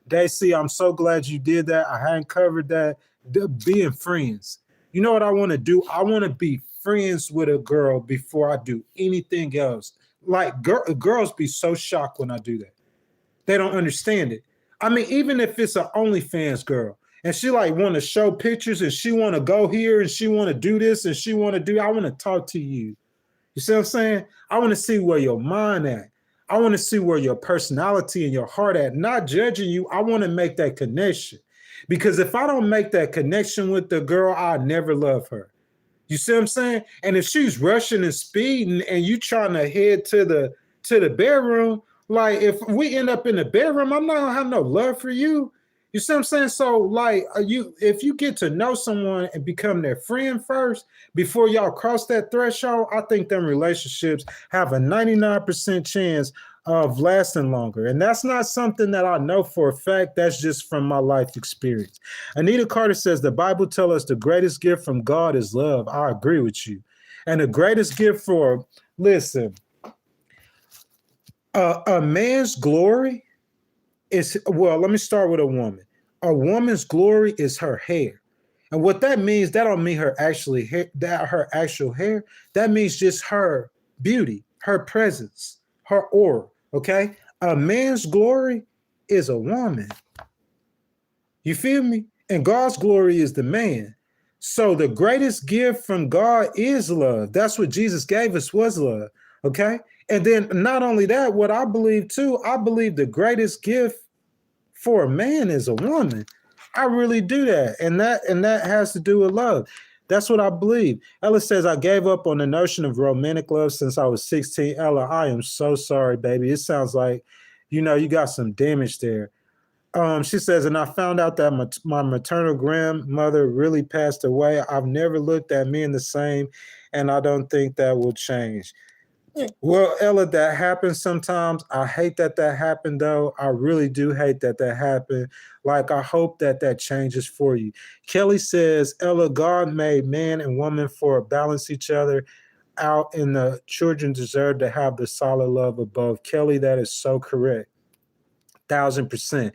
Daisy, I'm so glad you did that. I hadn't covered that. Being friends. You know what I want to do? I want to be friends with a girl before I do anything else. Like girls be so shocked when I do that. They don't understand it. I mean, even if it's an OnlyFans girl and she like want to show pictures and she want to go here and she want to do this and she want to do, I want to talk to you. You see what I'm saying? I want to see where your mind at. I want to see where your personality and your heart at. Not judging you. I want to make that connection. Because if I don't make that connection with the girl, I'll never love her. You see what I'm saying? And if she's rushing and speeding and you trying to head to the bedroom, like if we end up in the bedroom, I'm not gonna have no love for you. You see what I'm saying? So like if you get to know someone and become their friend first before y'all cross that threshold, I think them relationships have a 99% chance of lasting longer. And that's not something that I know for a fact. That's just from my life experience. Anita Carter says the Bible tells us the greatest gift from God is love. I agree with you. And the greatest gift listen, a man's glory let me start with a woman. A woman's glory is her hair. And what that means, that don't mean her actual hair. That means just her beauty, her presence, her aura, okay? A man's glory is a woman. You feel me? And God's glory is the man. So the greatest gift from God is love. That's what Jesus gave us, was love, okay? And then not only that, what I believe too, I believe the greatest gift for a man is a woman. I really do that. And that has to do with love. That's what I believe. Ella says, I gave up on the notion of romantic love since I was 16. Ella, I am so sorry, baby. It sounds like, you got some damage there. She says, and I found out that my maternal grandmother really passed away. I've never looked at men the same, and I don't think that will change. Well, Ella, that happens sometimes. I hate that happened, though. I really do hate that happened. Like, I hope that changes for you. Kelly says, Ella, God made man and woman for balance each other out, and the children deserve to have the solid love above. Kelly, that is so correct. 1,000%.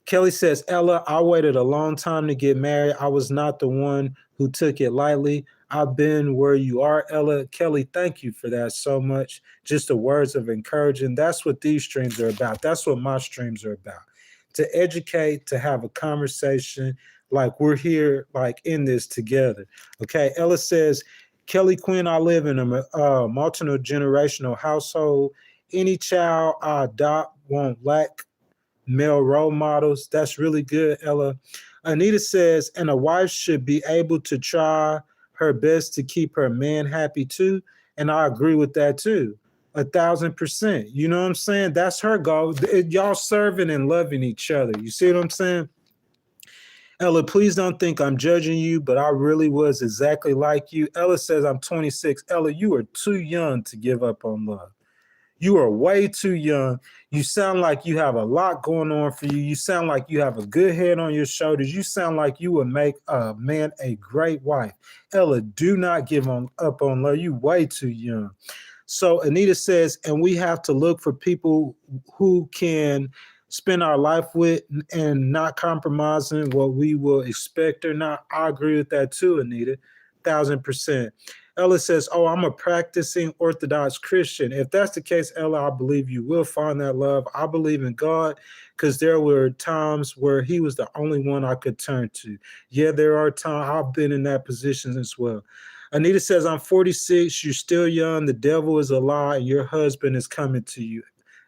Kelly says, Ella, I waited a long time to get married. I was not the one who took it lightly. I've been where you are, Ella. Kelly, thank you for that so much. Just the words of encouragement. That's what these streams are about. That's what my streams are about. To educate, to have a conversation, like we're here, like in this together. Okay, Ella says, Kelly Quinn, I live in a multi-generational household. Any child I adopt won't lack male role models. That's really good, Ella. Anita says, and a wife should be able to try her best to keep her man happy too. And I agree with that too. 1,000%. You know what I'm saying? That's her goal. Y'all serving and loving each other. You see what I'm saying? Ella, please don't think I'm judging you, but I really was exactly like you. Ella says, I'm 26. Ella, you are too young to give up on love. You are way too young. You sound like you have a lot going on for you. You sound like you have a good head on your shoulders. You sound like you would make a man a great wife. Ella, do not give up on love. You way too young. So Anita says, and we have to look for people who can spend our life with and not compromising what we will expect or not. I agree with that too, Anita. 1,000%. Ella says, oh, I'm a practicing Orthodox Christian. If that's the case, Ella, I believe you will find that love. I believe in God because there were times where he was the only one I could turn to. Yeah, there are times I've been in that position as well. Anita says, I'm 46. You're still young. The devil is a lie. And your husband is coming to you.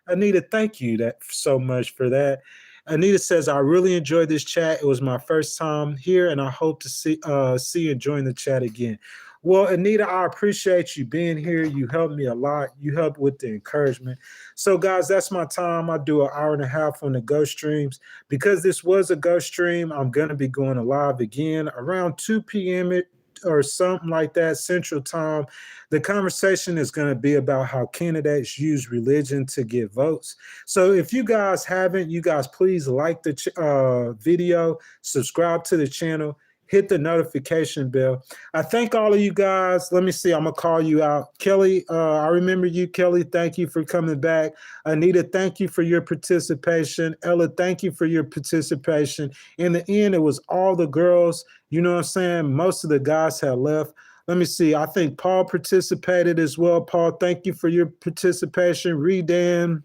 Anita, thank you that so much for that. Anita says, I really enjoyed this chat. It was my first time here, and I hope to see you and join the chat again. Well, Anita, I appreciate you being here. You helped me a lot. You helped with the encouragement. So, guys, that's my time. I do an hour and a half on the ghost streams. Because this was a ghost stream, I'm going to be going live again around 2 p.m. or something like that, Central Time. The conversation is going to be about how candidates use religion to get votes. So if you guys haven't, you guys please like the video, subscribe to the channel, hit the notification bell. I thank all of you guys. Let me see. I'm going to call you out. Kelly, I remember you, Kelly. Thank you for coming back. Anita, thank you for your participation. Ella, thank you for your participation. In the end, it was all the girls. You know what I'm saying? Most of the guys had left. Let me see. I think Paul participated as well. Paul, thank you for your participation. Redan.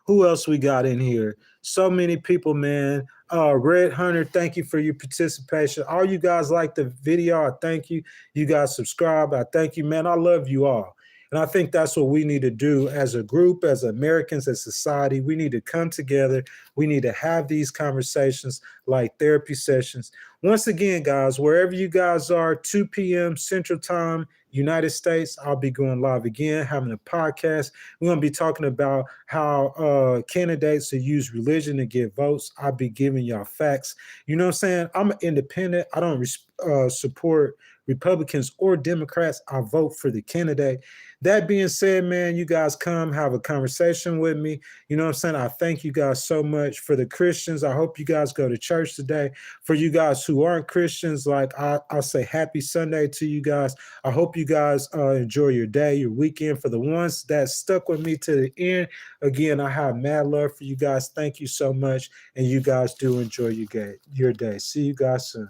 Who else we got in here? So many people, man. Red Hunter, thank you for your participation. All you guys like the video, I thank you. You guys subscribe, I thank you, man. I love you all. And I think that's what we need to do as a group, as Americans, as society. We need to come together. We need to have these conversations like therapy sessions. Once again, guys, wherever you guys are, 2 p.m. Central Time, United States, I'll be going live again, having a podcast. We're going to be talking about how candidates use religion to get votes. I'll be giving y'all facts. You know what I'm saying? I'm an independent. I don't support Republicans or Democrats. I vote for the candidate. That being said, man, you guys come have a conversation with me. You know what I'm saying? I thank you guys so much. For the Christians, I hope you guys go to church today. For you guys who aren't Christians, like I'll say happy Sunday to you guys. I hope you guys enjoy your day, your weekend. For the ones that stuck with me to the end, again, I have mad love for you guys. Thank you so much. And you guys do enjoy your day. See you guys soon.